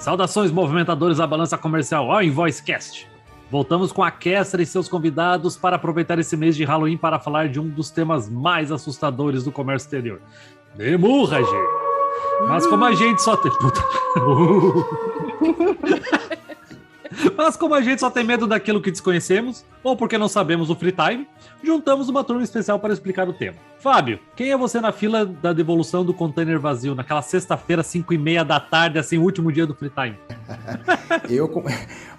Saudações, movimentadores da balança comercial ao Invoicecast. Voltamos com a Kestra e seus convidados para aproveitar esse mês de Halloween para falar de um dos temas mais assustadores do comércio exterior. Demurrage! Mas como a gente só tem... Mas como a gente só tem medo daquilo que desconhecemos, ou porque não sabemos o free time, juntamos uma turma especial para explicar o tema. Fábio, quem é você na fila da devolução do container vazio, naquela sexta-feira, 5h30 da tarde, assim, o último dia do free time?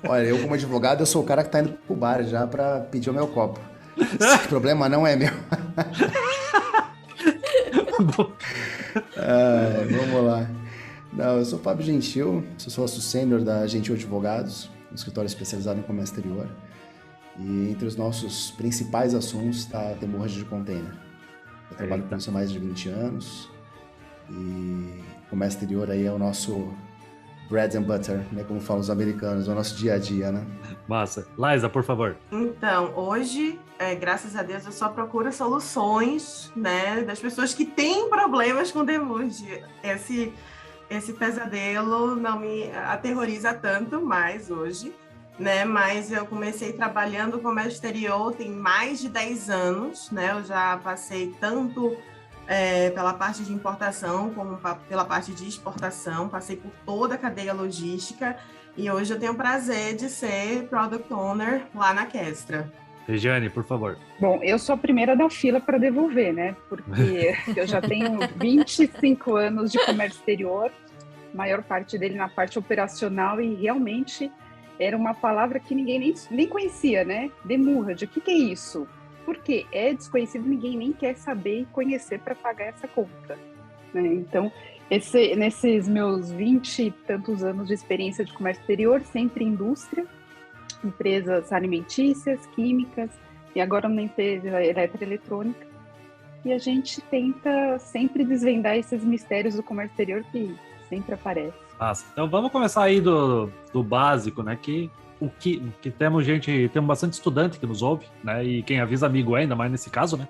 Olha, eu como advogado, eu sou o cara que tá indo pro bar já para pedir o meu copo. Esse problema não é meu. Vamos lá. Não, eu sou o Fábio Gentil, sou sócio sênior da Gentil Advogados, um escritório especializado em comércio exterior. E entre os nossos principais assuntos está a demurragem de container. Eu trabalho com isso há mais de 20 anos e comércio exterior aí é o nosso bread and butter, né, como falam os americanos, é o nosso dia a dia, né? Massa. Laisa, por favor. Então, hoje, graças a Deus, eu só procuro soluções, né, das pessoas que têm problemas com demurragem. Esse pesadelo não me aterroriza tanto mais hoje, né? Mas eu comecei trabalhando com comércio exterior tem mais de 10 anos, né? Eu já passei tanto pela parte de importação como pela parte de exportação, passei por toda a cadeia logística e hoje eu tenho o prazer de ser Product Owner lá na Kestra. Regiane, por favor. Bom, eu sou a primeira da fila para devolver, né? Porque eu já tenho 25 anos de comércio exterior, maior parte dele na parte operacional, e realmente era uma palavra que ninguém nem conhecia, né? Demurrage, o que é isso? Porque é desconhecido, ninguém nem quer saber e conhecer para pagar essa conta, né? Então, nesses meus 20 e tantos anos de experiência de comércio exterior, sempre indústria, empresas alimentícias, químicas e agora uma empresa eletroeletrônica, e a gente tenta sempre desvendar esses mistérios do comércio exterior que sempre aparecem. Nossa, então vamos começar aí do básico, né? Que temos bastante estudante que nos ouve, né? E quem avisa amigo ainda mais nesse caso, né?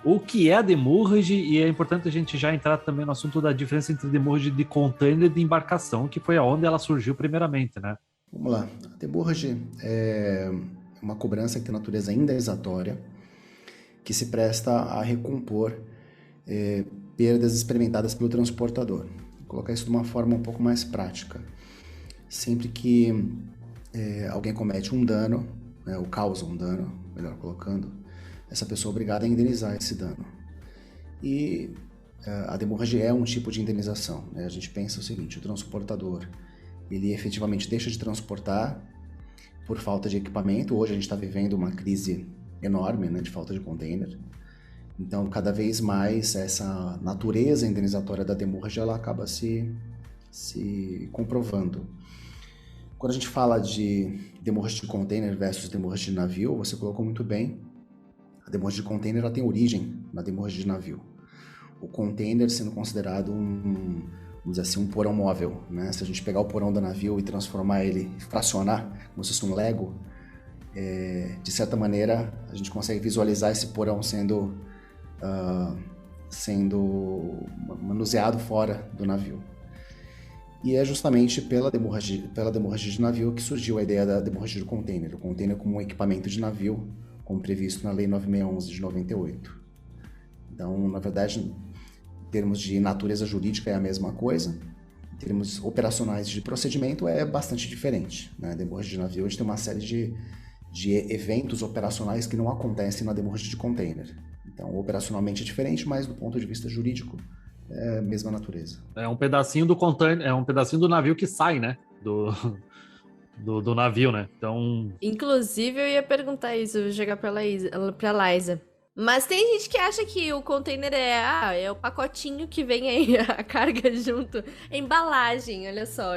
O que é a demurrage, e é importante a gente já entrar também no assunto da diferença entre demurrage de container e de embarcação, que foi aonde ela surgiu primeiramente, né? Vamos lá. A demurrage é uma cobrança que tem natureza indenizatória, que se presta a recompor perdas experimentadas pelo transportador. Vou colocar isso de uma forma um pouco mais prática. Sempre que alguém comete um dano, né, ou causa um dano, melhor colocando, essa pessoa é obrigada a indenizar esse dano. E a demurrage é um tipo de indenização, né? A gente pensa o seguinte: o transportador ele efetivamente deixa de transportar por falta de equipamento. Hoje a gente está vivendo uma crise enorme, né, de falta de container. Então, cada vez mais, essa natureza indenizatória da demurrage ela acaba se comprovando. Quando a gente fala de demurrage de container versus demurrage de navio, você colocou muito bem, a demurrage de container ela tem origem na demurrage de navio. O container sendo considerado vamos dizer assim, um porão móvel, né? Se a gente pegar o porão do navio e transformar ele, fracionar, como se fosse um Lego, de certa maneira, a gente consegue visualizar esse porão sendo manuseado fora do navio. E é justamente pela demurrage de navio que surgiu a ideia da demurrage de container. O container como um equipamento de navio, como previsto na Lei 9611 de 98. Então, na verdade, em termos de natureza jurídica é a mesma coisa, em termos operacionais de procedimento é bastante diferente, né? A demurrage de navio hoje tem uma série de eventos operacionais que não acontecem na demurrage de container. Então, operacionalmente é diferente, mas do ponto de vista jurídico é a mesma natureza. É um pedacinho do container, é um pedacinho do navio que sai, né? Do navio, né? Então... Inclusive, eu ia perguntar isso, eu vou jogar pra Laisa. Mas tem gente que acha que o container é o pacotinho que vem aí, a carga junto. A embalagem, olha só.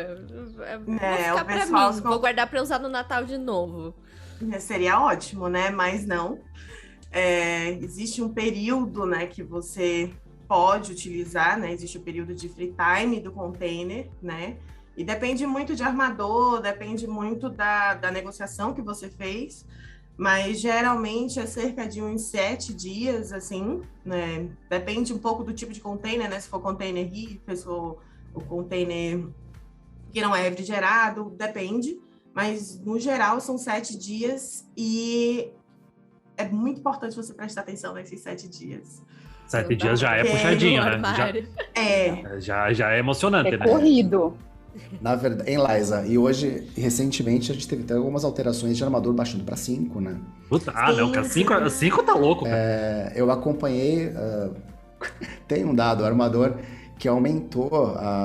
Vou ficar pra mim, vou guardar pra usar no Natal de novo. Seria ótimo, né? Mas não. Existe um período, né, que você pode utilizar, né? Existe o período de free time do container, né? E depende muito de armador, depende muito da negociação que você fez. Mas geralmente é cerca de uns 7 dias, assim, né? Depende um pouco do tipo de container, né? Se for container rico, se for o container porque não é refrigerado, depende, mas no geral são 7 dias e é muito importante você prestar atenção nesses 7 dias. 7 dias já é Porque puxadinho, no né? armário. Já é emocionante, É né? corrido. Na verdade, hein, Liza? E hoje, recentemente, a gente teve até algumas alterações de armador baixando para 5, né? Puta, Sim, não, cara, sim. 5 tá louco, cara. Eu acompanhei, tem um dado, o armador que aumentou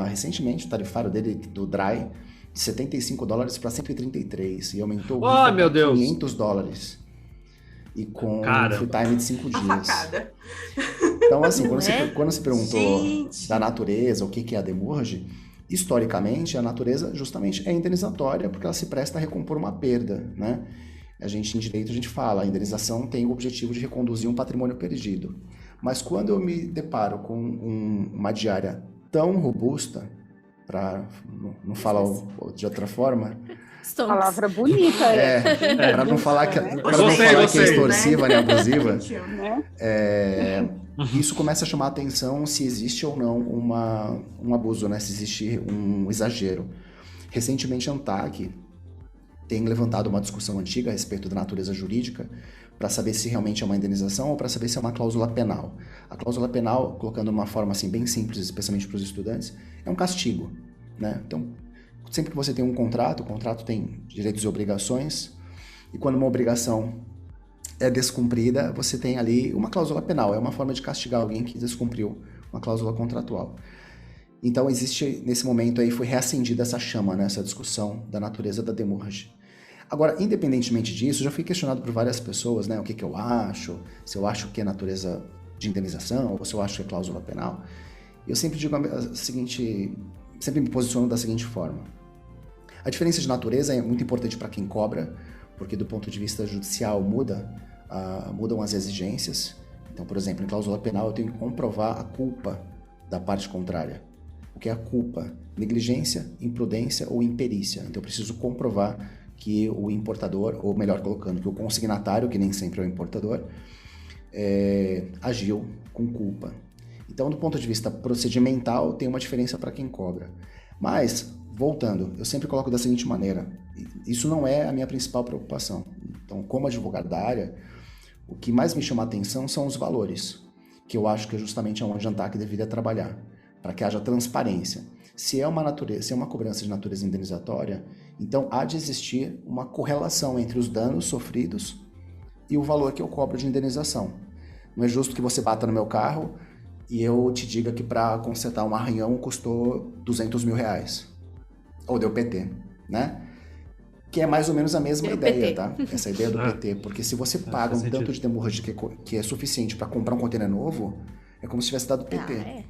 recentemente o tarifário dele do Dry de $75 para 133 e aumentou o Ai, reefer meu pra Deus. $500 e com Caramba. free time de 5 A dias. facada. Então, assim, Não quando é? você perguntou Gente. da natureza, o que é a demurge, historicamente, a natureza justamente é indenizatória porque ela se presta a recompor uma perda, né? Em direito, a gente fala, a indenização tem o objetivo de reconduzir um patrimônio perdido. Mas quando eu me deparo com uma diária tão robusta, para não falar de outra forma, Stonks. Palavra bonita. para não falar que, né? pra não falar que é Gostei. extorsiva, né, abusiva, Gente, Né? isso começa a chamar a atenção se existe ou não um abuso, né? Se existe um exagero. Recentemente, a ANTAC tem levantado uma discussão antiga a respeito da natureza jurídica para saber se realmente é uma indenização ou para saber se é uma cláusula penal. A cláusula penal, colocando de uma forma assim, bem simples, especialmente para os estudantes, é um castigo, né? Então, sempre que você tem um contrato, o contrato tem direitos e obrigações, e quando uma obrigação é descumprida, você tem ali uma cláusula penal, é uma forma de castigar alguém que descumpriu uma cláusula contratual. Então, existe, nesse momento aí, foi reacendida essa chama, né, essa discussão da natureza da demurge. Agora, independentemente disso, já fui questionado por várias pessoas, né, o que eu acho, se eu acho que é natureza de indenização, ou se eu acho que é cláusula penal. Eu sempre digo a seguinte, sempre me posiciono da seguinte forma. A diferença de natureza é muito importante para quem cobra, porque do ponto de vista judicial mudam as exigências. Então, por exemplo, em cláusula penal eu tenho que comprovar a culpa da parte contrária. O que é a culpa? Negligência, imprudência ou imperícia. Então eu preciso comprovar que o importador, ou melhor colocando, que o consignatário, que nem sempre é o importador, agiu com culpa. Então, do ponto de vista procedimental, tem uma diferença para quem cobra. Mas, voltando, eu sempre coloco da seguinte maneira, isso não é a minha principal preocupação. Então, como advogado da área, o que mais me chama a atenção são os valores, que eu acho que é justamente onde a ANTAC deveria trabalhar, para que haja transparência. Se é uma cobrança de natureza indenizatória, então há de existir uma correlação entre os danos sofridos e o valor que eu cobro de indenização. Não é justo que você bata no meu carro e eu te diga que para consertar um arranhão custou R$200 mil. Ou deu PT, né? Que é mais ou menos a mesma ideia, tá? Essa ideia do PT. Porque se você paga um tanto de demurragem que é suficiente para comprar um container novo, é como se tivesse dado PT.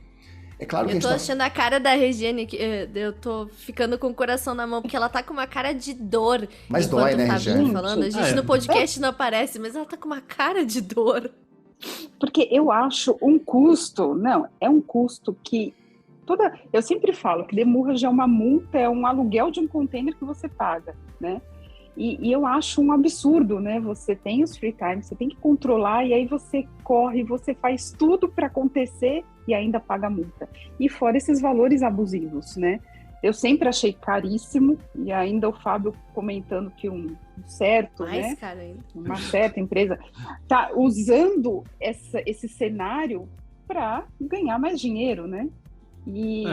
É claro que Eu tô achando a cara da Regiane, que eu tô ficando com o coração na mão, porque ela tá com uma cara de dor. Mas dói, né, Regiane? Falando. A gente no podcast não aparece, mas ela tá com uma cara de dor. Porque eu acho um custo, é um custo que eu sempre falo que demurragem é uma multa, é um aluguel de um container que você paga, né? E eu acho um absurdo, né? Você tem os free time, você tem que controlar e aí você corre, você faz tudo para acontecer e ainda paga a multa. E fora esses valores abusivos, né? Eu sempre achei caríssimo e ainda o Fábio comentando que um certo, né? Cara, ainda. Uma certa empresa tá usando esse cenário para ganhar mais dinheiro, né?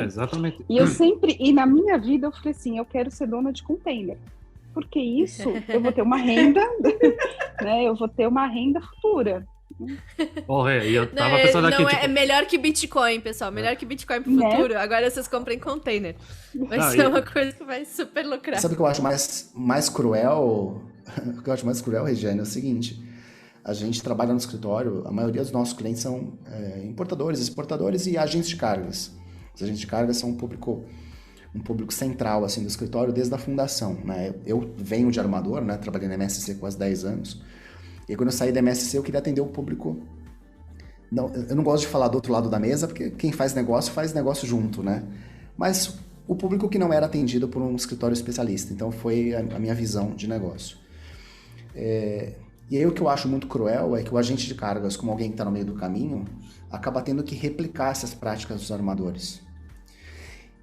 Exatamente. E na minha vida eu falei assim, eu quero ser dona de container. Porque isso, eu vou ter uma renda, né? Eu vou ter uma renda futura. Porra, e eu tava pensando aqui, é melhor que Bitcoin, pessoal. Melhor que Bitcoin pro futuro. Agora vocês comprem container. Vai ser uma coisa que vai super lucrar. Sabe o que eu acho mais cruel? O que eu acho mais cruel, Regiane, é o seguinte. A gente trabalha no escritório, a maioria dos nossos clientes são importadores, exportadores e agentes de cargas. Os agentes de cargas são um público central assim, do escritório desde a fundação, né? Eu venho de armador, né? Trabalhei na MSC há quase 10 anos. E quando eu saí da MSC, eu queria atender o público... eu não gosto de falar do outro lado da mesa, porque quem faz negócio junto, né? Mas o público que não era atendido por um escritório especialista. Então, foi a minha visão de negócio. E aí, o que eu acho muito cruel é que o agente de cargas, como alguém que está no meio do caminho, acaba tendo que replicar essas práticas dos armadores.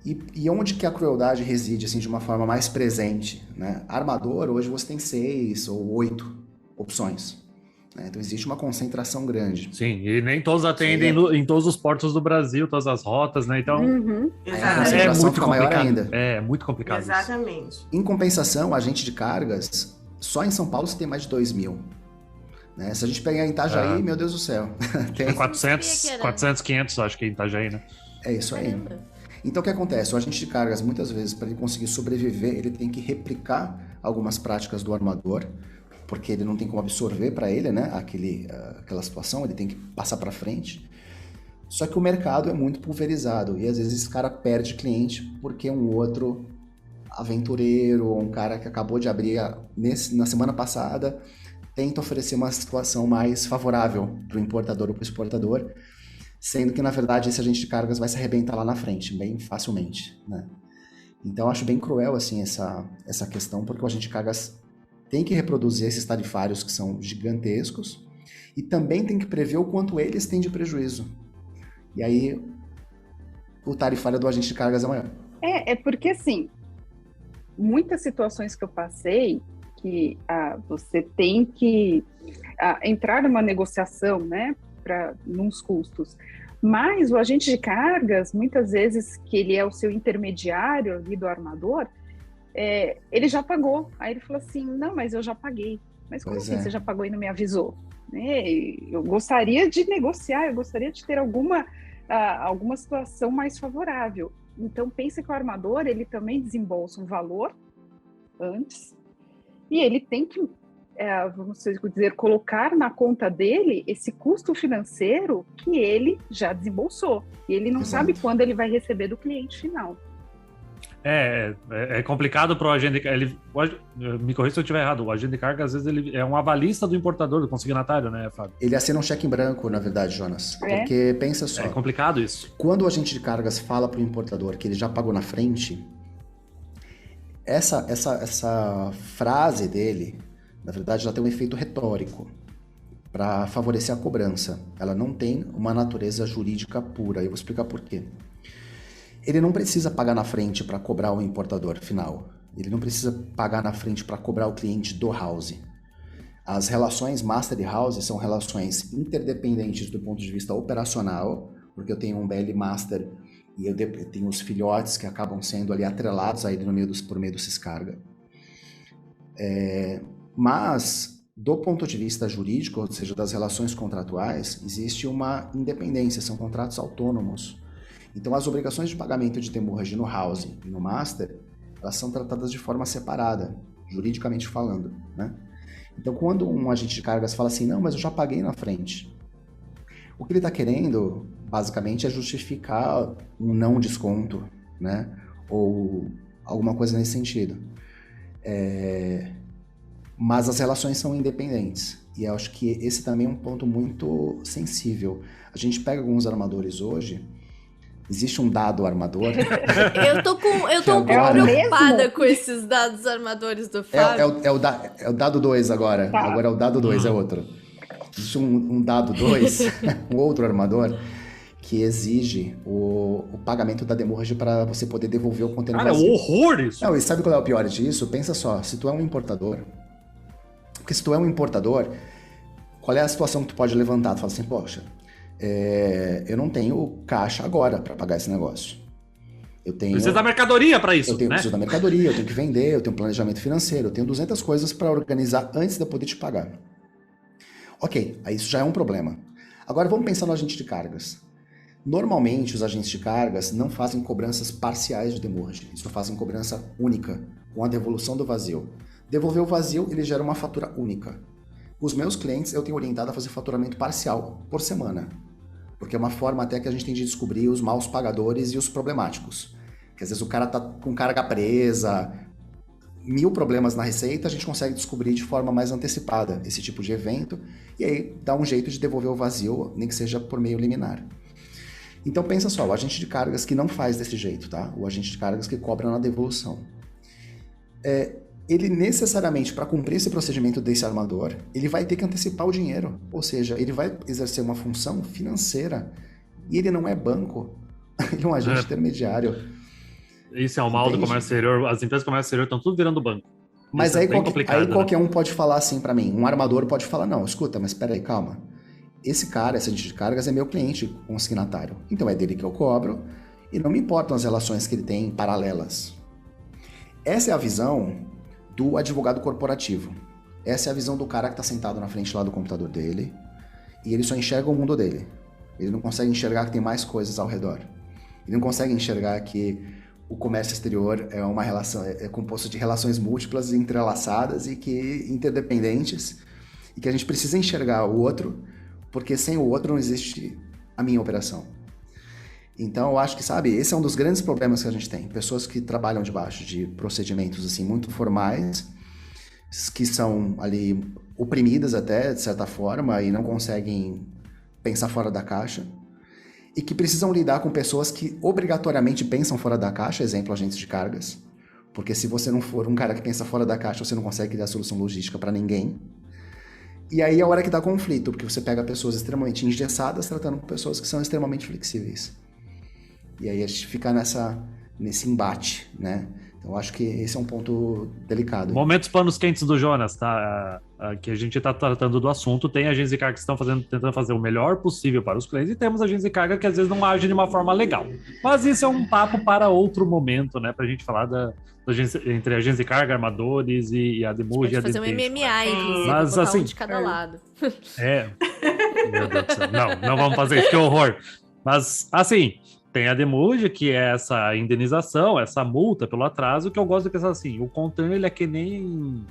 E onde que a crueldade reside, assim, de uma forma mais presente, né? Armador, hoje você tem 6 ou 8 opções, né? Então existe uma concentração grande. Sim, e nem todos atendem Sim. em todos os portos do Brasil, todas as rotas, né? Então, Uhum. Aí a Exatamente. é concentração muito fica maior complicado. ainda. É muito complicado isso. Exatamente. Em compensação, o agente de cargas, só em São Paulo você tem mais de 2.000. Né? Se a gente pegar em Itajaí, meu Deus do céu. É Tem... 400, 400, 500, acho que em Itajaí, né? É isso aí. Caramba. Então o que acontece? O agente de cargas, muitas vezes, para ele conseguir sobreviver, ele tem que replicar algumas práticas do armador, porque ele não tem como absorver para ele, né, aquela situação, ele tem que passar para frente. Só que o mercado é muito pulverizado e às vezes esse cara perde cliente porque um outro aventureiro, um cara que acabou de abrir na semana passada, tenta oferecer uma situação mais favorável para o importador ou para o exportador, sendo que, na verdade, esse agente de cargas vai se arrebentar lá na frente, bem facilmente, né? Então, eu acho bem cruel, assim, essa questão, porque o agente de cargas tem que reproduzir esses tarifários que são gigantescos e também tem que prever o quanto eles têm de prejuízo. E aí, o tarifário do agente de cargas é maior. É porque, assim, muitas situações que eu passei, que você tem que entrar numa negociação, né, para uns custos. Mas o agente de cargas, muitas vezes, que ele é o seu intermediário ali do armador, ele já pagou. Aí ele falou assim, não, mas eu já paguei. Mas como assim você já pagou e não me avisou? Eu gostaria de negociar, eu gostaria de ter alguma situação mais favorável. Então, pensa que o armador, ele também desembolsa um valor antes, e ele tem que, vamos dizer, colocar na conta dele esse custo financeiro que ele já desembolsou. E ele não sabe quando ele vai receber do cliente final. É complicado para o agente de cargas. Me corrija se eu estiver errado. O agente de carga, às vezes, ele é um avalista do importador, do consignatário, né, Fábio? Ele assina um cheque em branco, na verdade, Jonas. Porque, pensa só. É complicado isso. Quando o agente de cargas fala para o importador que ele já pagou na frente, essa frase dele, na verdade, ela tem um efeito retórico para favorecer a cobrança. Ela não tem uma natureza jurídica pura. Eu vou explicar por quê. Ele não precisa pagar na frente para cobrar o importador final. Ele não precisa pagar na frente para cobrar o cliente do house. As relações master e house são relações interdependentes do ponto de vista operacional, porque eu tenho um BL master e eu tenho os filhotes que acabam sendo ali atrelados a ele por meio do Syscarga. Mas, do ponto de vista jurídico, ou seja, das relações contratuais, existe uma independência, são contratos autônomos. Então, as obrigações de pagamento de demurrage no house e no master, elas são tratadas de forma separada, juridicamente falando, né? Então, quando um agente de cargas fala assim, não, mas eu já paguei na frente, o que ele está querendo, basicamente, é justificar um não desconto, né? Ou alguma coisa nesse sentido. Mas as relações são independentes. E eu acho que esse também é um ponto muito sensível. A gente pega alguns armadores hoje. Existe um dado armador. Eu tô um pouco preocupada com esses dados armadores do Fábio. É o dado 2 agora. Tá. Agora é o dado 2, é outro. Existe um dado 2, um outro armador, que exige o pagamento da demurrage para você poder devolver o container Cara, vazio. é um horror isso. Não, e sabe qual é o pior disso? Pensa só, se tu é um importador... Porque se tu é um importador, qual é a situação que tu pode levantar? Tu fala assim, poxa... eu não tenho caixa agora para pagar esse negócio. Precisa da mercadoria para isso, né? Preciso da mercadoria, eu tenho que vender, eu tenho planejamento financeiro, eu tenho 200 coisas para organizar antes de eu poder te pagar. Ok, aí isso já é um problema. Agora vamos pensar no agente de cargas. Normalmente os agentes de cargas não fazem cobranças parciais de demurrage, eles só fazem cobrança única, com a devolução do vazio. Devolver o vazio, ele gera uma fatura única. Os meus clientes eu tenho orientado a fazer faturamento parcial, por semana. Porque é uma forma até que a gente tem de descobrir os maus pagadores e os problemáticos. Que às vezes o cara tá com carga presa, 1000 problemas na receita, a gente consegue descobrir de forma mais antecipada esse tipo de evento e aí dá um jeito de devolver o vazio, nem que seja por meio liminar. Então pensa só, o agente de cargas que não faz desse jeito, tá? O agente de cargas que cobra na devolução. Ele necessariamente, para cumprir esse procedimento desse armador, ele vai ter que antecipar o dinheiro. Ou seja, ele vai exercer uma função financeira. E ele não é banco. Ele é um agente intermediário. Isso é o mal do Entende? comércio exterior. As empresas do comércio exterior estão tudo virando banco. Mas Isso é aí, bem complicado, né? qualquer um pode falar assim pra mim. Um armador pode falar, não, escuta, mas peraí, calma. Esse agente de cargas é meu cliente consignatário. Então é dele que eu cobro e não me importam as relações que ele tem paralelas. Essa é a visão do advogado corporativo. Essa é a visão do cara que está sentado na frente lá do computador dele e ele só enxerga o mundo dele. Ele não consegue enxergar que tem mais coisas ao redor. Ele não consegue enxergar que o comércio exterior é uma relação, é composto de relações múltiplas, entrelaçadas e que interdependentes, e que a gente precisa enxergar o outro, porque sem o outro não existe a minha operação. Então, eu acho que, sabe, esse é um dos grandes problemas que a gente tem. Pessoas que trabalham debaixo de procedimentos, assim, muito formais, que são ali oprimidas até, de certa forma, e não conseguem pensar fora da caixa, e que precisam lidar com pessoas que obrigatoriamente pensam fora da caixa, exemplo, agentes de cargas, porque se você não for um cara que pensa fora da caixa, você não consegue criar solução logística para ninguém. E aí é a hora que dá conflito, porque você pega pessoas extremamente engessadas tratando com pessoas que são extremamente flexíveis. E aí a gente fica nesse embate, né? Então eu acho que esse é um ponto delicado. Momentos panos quentes do Jonas, tá? Que a gente está tratando do assunto. Tem agências de carga que estão tentando fazer o melhor possível para os clientes e temos agências de carga que às vezes não agem de uma forma legal. Mas isso é um papo para outro momento, né? Para a gente falar entre agências de carga, armadores e a Demurge e a fazer um Detente. MMA, inclusive, Mas, botar assim, um de cada lado. Meu Deus do céu. Não vamos fazer isso, que horror. Mas, assim, tem a Demurge, que é essa indenização, essa multa pelo atraso, que eu gosto de pensar assim, o container, ele é que nem...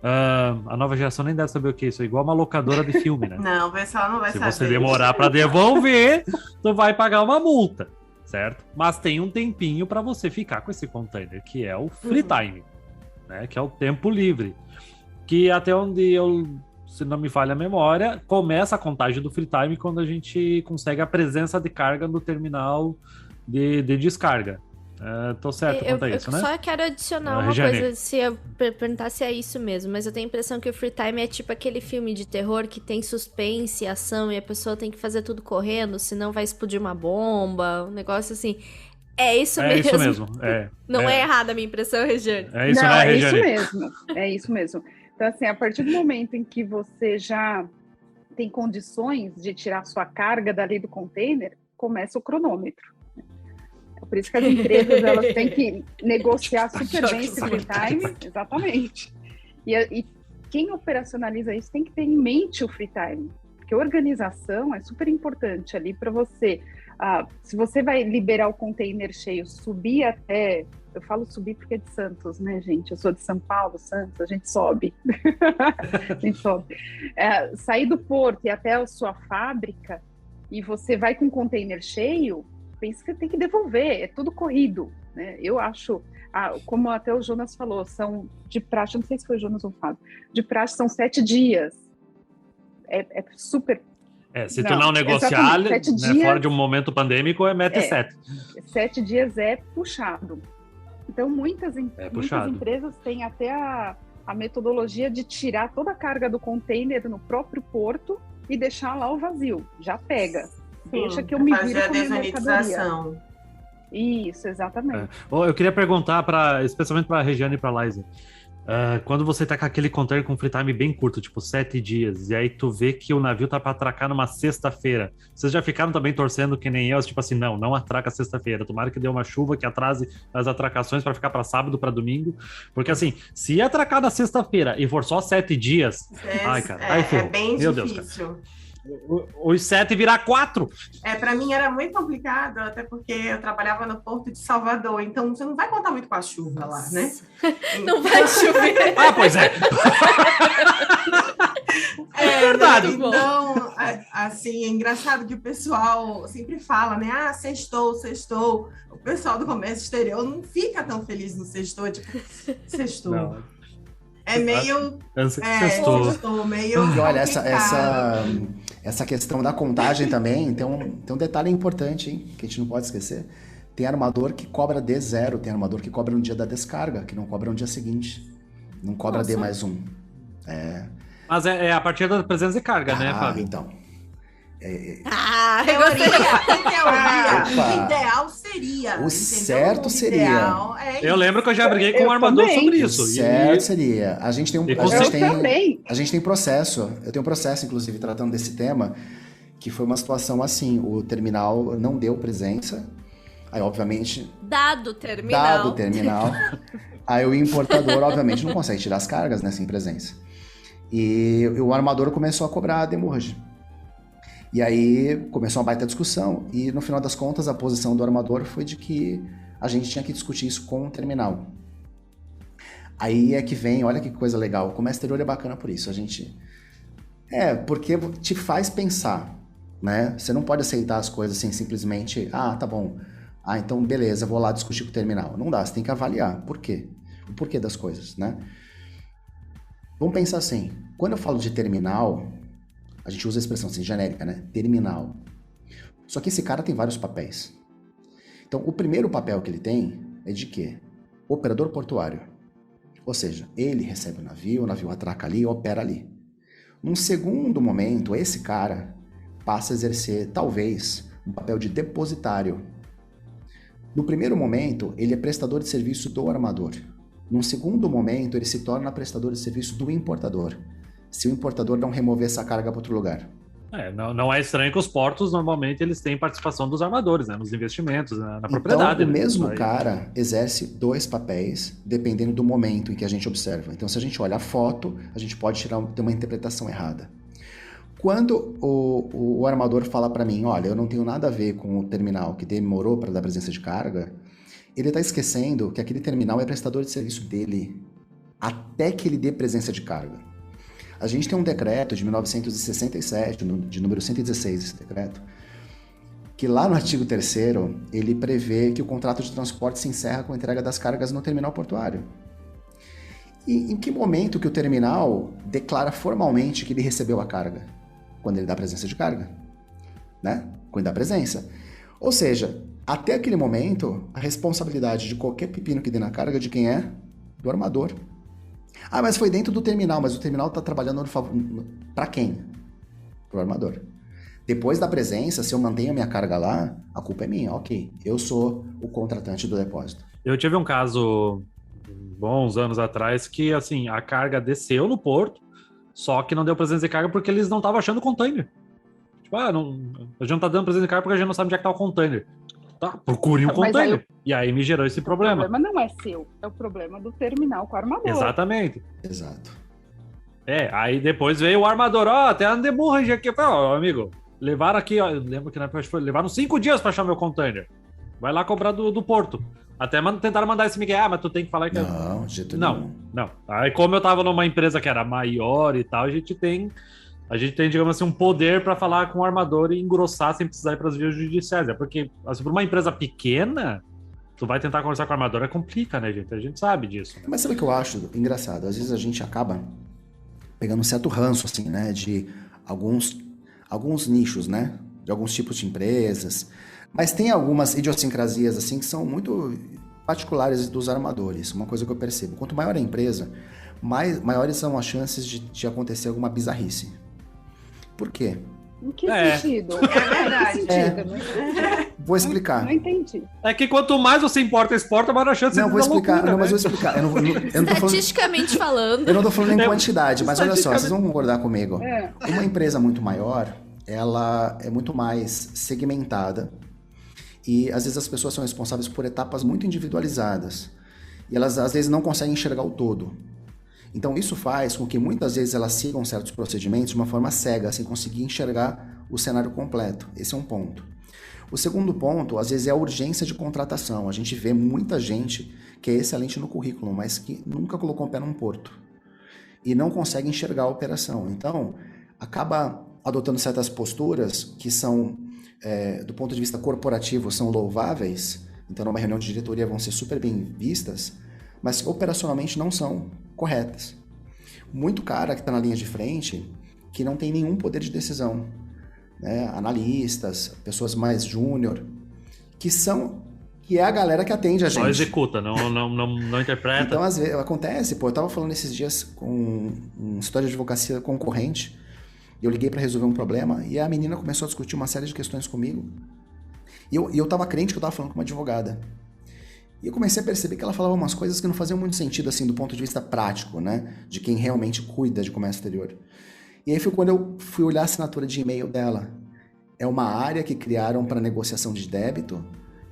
a nova geração nem deve saber o que é isso, é igual uma locadora de filme, né? Não, o pessoal não vai saber. Se você demorar para devolver, tu vai pagar uma multa, certo? Mas tem um tempinho para você ficar com esse container, que é o free time, né? Que é o tempo livre. Que até onde se não me falha a memória, começa a contagem do free time quando a gente consegue a presença de carga no terminal de descarga. Tô certo quanto a isso, né? Eu só quero adicionar uma Regiane. coisa, se eu perguntar se é isso mesmo, mas eu tenho a impressão que o free time é tipo aquele filme de terror que tem suspense, ação, e a pessoa tem que fazer tudo correndo, senão vai explodir uma bomba, um negócio assim. É isso mesmo. É isso mesmo. Não é errada a minha impressão, Regiane. É isso, Não, né, é Regiane? isso mesmo. É isso mesmo. Então, assim, a partir do momento em que você já tem condições de tirar sua carga dali do container, começa o cronômetro. É por isso que as empresas elas têm que negociar super bem esse free time. Exatamente. E quem operacionaliza isso tem que ter em mente o free time. Porque organização é super importante ali para você. Se você vai liberar o container cheio, subir até... Eu falo subir porque é de Santos, né, gente? Eu sou de São Paulo, Santos, a gente sobe. A gente sobe. Sair do porto e até a sua fábrica, e você vai com o container cheio, pensa que você tem que devolver, é tudo corrido, né? Eu acho, como até o Jonas falou, são de praxe, não sei se foi o Jonas ou o Fábio, de praxe são 7 dias. É super... Se tu não negociar, né, fora de um momento pandêmico, é meta 7. 7 dias é puxado. Então, muitas empresas têm até a metodologia de tirar toda a carga do container no próprio porto e deixar lá o vazio. Já pega. Deixa que eu me vire com a minha mercadoria. Isso, exatamente. Eu queria perguntar, especialmente para a Regiane e para a Liza, quando você tá com aquele container com free time bem curto, tipo 7 dias, e aí tu vê que o navio tá para atracar numa sexta-feira, vocês já ficaram também torcendo que nem eu, tipo assim, não atraca sexta-feira, tomara que dê uma chuva que atrase as atracações para ficar para sábado, para domingo, porque assim, se atracar na sexta-feira e for só 7 dias, ai cara, aí ferrou. É bem Meu difícil. Deus, cara. Os 7 virar 4. Para mim era muito complicado, até porque eu trabalhava no Porto de Salvador, então você não vai contar muito com a chuva lá, né? Não vai chover. Pois é. É verdade. Né? Então, assim, é engraçado que o pessoal sempre fala, né? Sextou. O pessoal do comércio exterior não fica tão feliz no sextou, tipo, sextou. Não. É meio... Sextou. Meio e olha, essa questão da contagem também tem um detalhe importante, hein, que a gente não pode esquecer. Tem armador que cobra D0, tem armador que cobra no dia da descarga, que não cobra no dia seguinte. Não cobra D mais 1. Mas é a partir da presença de carga, né, Fábio? Então. Teoria. O ideal seria entendeu? certo O seria. ideal é Eu lembro que eu já briguei com Eu um armador também. sobre O isso. certo seria. A gente tem E a você- gente Eu tem, também. a gente tem processo. Eu tenho um processo, inclusive, tratando desse tema, que foi uma situação assim, o terminal não deu presença. Aí, obviamente, Dado o terminal. dado o terminal, aí o importador, obviamente, não consegue tirar as cargas, né, sem presença. E o armador começou a cobrar a demurrage. E aí começou uma baita discussão. E no final das contas, a posição do armador foi de que a gente tinha que discutir isso com o terminal. Aí é que vem, olha que coisa legal. O comércio exterior é bacana por isso. A gente. Porque te faz pensar, né? Você não pode aceitar as coisas assim simplesmente, tá bom. Então beleza, vou lá discutir com o terminal. Não dá, você tem que avaliar. Por quê? O porquê das coisas, né? Vamos pensar assim, quando eu falo de terminal, a gente usa a expressão assim, genérica, né? Terminal. Só que esse cara tem vários papéis. Então, o primeiro papel que ele tem é de quê? Operador portuário. Ou seja, ele recebe o navio atraca ali e opera ali. Num segundo momento, esse cara passa a exercer, talvez, um papel de depositário. No primeiro momento, ele é prestador de serviço do armador. Num segundo momento, ele se torna prestador de serviço do importador, se o importador não remover essa carga para outro lugar. Não é estranho que os portos, normalmente, eles têm participação dos armadores, né? Nos investimentos, na propriedade. Então, o mesmo né? cara exerce dois papéis, dependendo do momento em que a gente observa. Então, se a gente olha a foto, a gente pode ter uma interpretação errada. Quando o armador fala para mim, olha, eu não tenho nada a ver com o terminal que demorou para dar presença de carga, ele está esquecendo que aquele terminal é prestador de serviço dele, até que ele dê presença de carga. A gente tem um decreto de 1967, de número 116, esse decreto, que lá no artigo 3º, ele prevê que o contrato de transporte se encerra com a entrega das cargas no terminal portuário. E em que momento que o terminal declara formalmente que ele recebeu a carga? Quando ele dá presença de carga, né? Quando dá presença. Ou seja, até aquele momento, a responsabilidade de qualquer pepino que dê na carga de quem é? Do armador. Mas foi dentro do terminal, mas o terminal está trabalhando para quem? Para o armador. Depois da presença, se eu mantenho a minha carga lá, a culpa é minha, ok. Eu sou o contratante do depósito. Eu tive um caso, bons anos atrás, que assim, a carga desceu no porto, só que não deu presença de carga porque eles não estavam achando o container. Tipo, a gente não tá dando presença de carga porque a gente não sabe onde é que tá o container. Tá, procure um container. E aí me gerou esse problema. O problema não é seu, é o problema do terminal com o armador. Exatamente. Exato. Aí depois veio o armador, até a demurrage aqui. Amigo, levaram aqui, eu lembro que na época levaram 5 dias pra achar meu container. Vai lá cobrar do porto. Até tentaram mandar esse Miguel, mas tu tem que falar que... Não, de jeito nenhum. Não. Aí como eu tava numa empresa que era maior e tal, a gente tem, digamos assim, um poder para falar com o armador e engrossar sem precisar ir para as vias judiciais. Porque, assim, para uma empresa pequena, tu vai tentar conversar com o armador, complica, né, gente? A gente sabe disso. Mas sabe o que eu acho engraçado? Às vezes a gente acaba pegando um certo ranço, assim, né, de alguns nichos, né, de alguns tipos de empresas. Mas tem algumas idiosincrasias, assim, que são muito particulares dos armadores. Uma coisa que eu percebo. Quanto maior a empresa, maiores são as chances de acontecer alguma bizarrice. Por quê? Em que sentido? É verdade. Vou explicar. Não entendi. É que quanto mais você exporta, maior a chance Não, de vou dar explicar. loucura, Mas né? vou explicar. Eu não tô falando... Estatisticamente falando. Eu não tô falando em quantidade, mas olha só, vocês vão concordar comigo. É. Uma empresa muito maior, ela é muito mais segmentada e às vezes as pessoas são responsáveis por etapas muito individualizadas e elas às vezes não conseguem enxergar o todo. Então isso faz com que muitas vezes elas sigam certos procedimentos de uma forma cega, sem conseguir enxergar o cenário completo. Esse é um ponto. O segundo ponto, às vezes, é a urgência de contratação. A gente vê muita gente que é excelente no currículo, mas que nunca colocou o pé num porto e não consegue enxergar a operação. Então, acaba adotando certas posturas que são, do ponto de vista corporativo, são louváveis. Então, numa reunião de diretoria vão ser super bem vistas, mas operacionalmente não são corretas. Muito cara que está na linha de frente que não tem nenhum poder de decisão, né? Analistas, pessoas mais júnior, que é a galera que atende a gente. Só executa, não interpreta. Então, às vezes, acontece, eu tava falando esses dias com um escritório de advocacia concorrente, eu liguei para resolver um problema e a menina começou a discutir uma série de questões comigo. E eu tava crente que eu tava falando com uma advogada. E eu comecei a perceber que ela falava umas coisas que não faziam muito sentido, assim, do ponto de vista prático, né? De quem realmente cuida de comércio exterior. E aí foi quando eu fui olhar a assinatura de e-mail dela. É uma área que criaram para negociação de débito,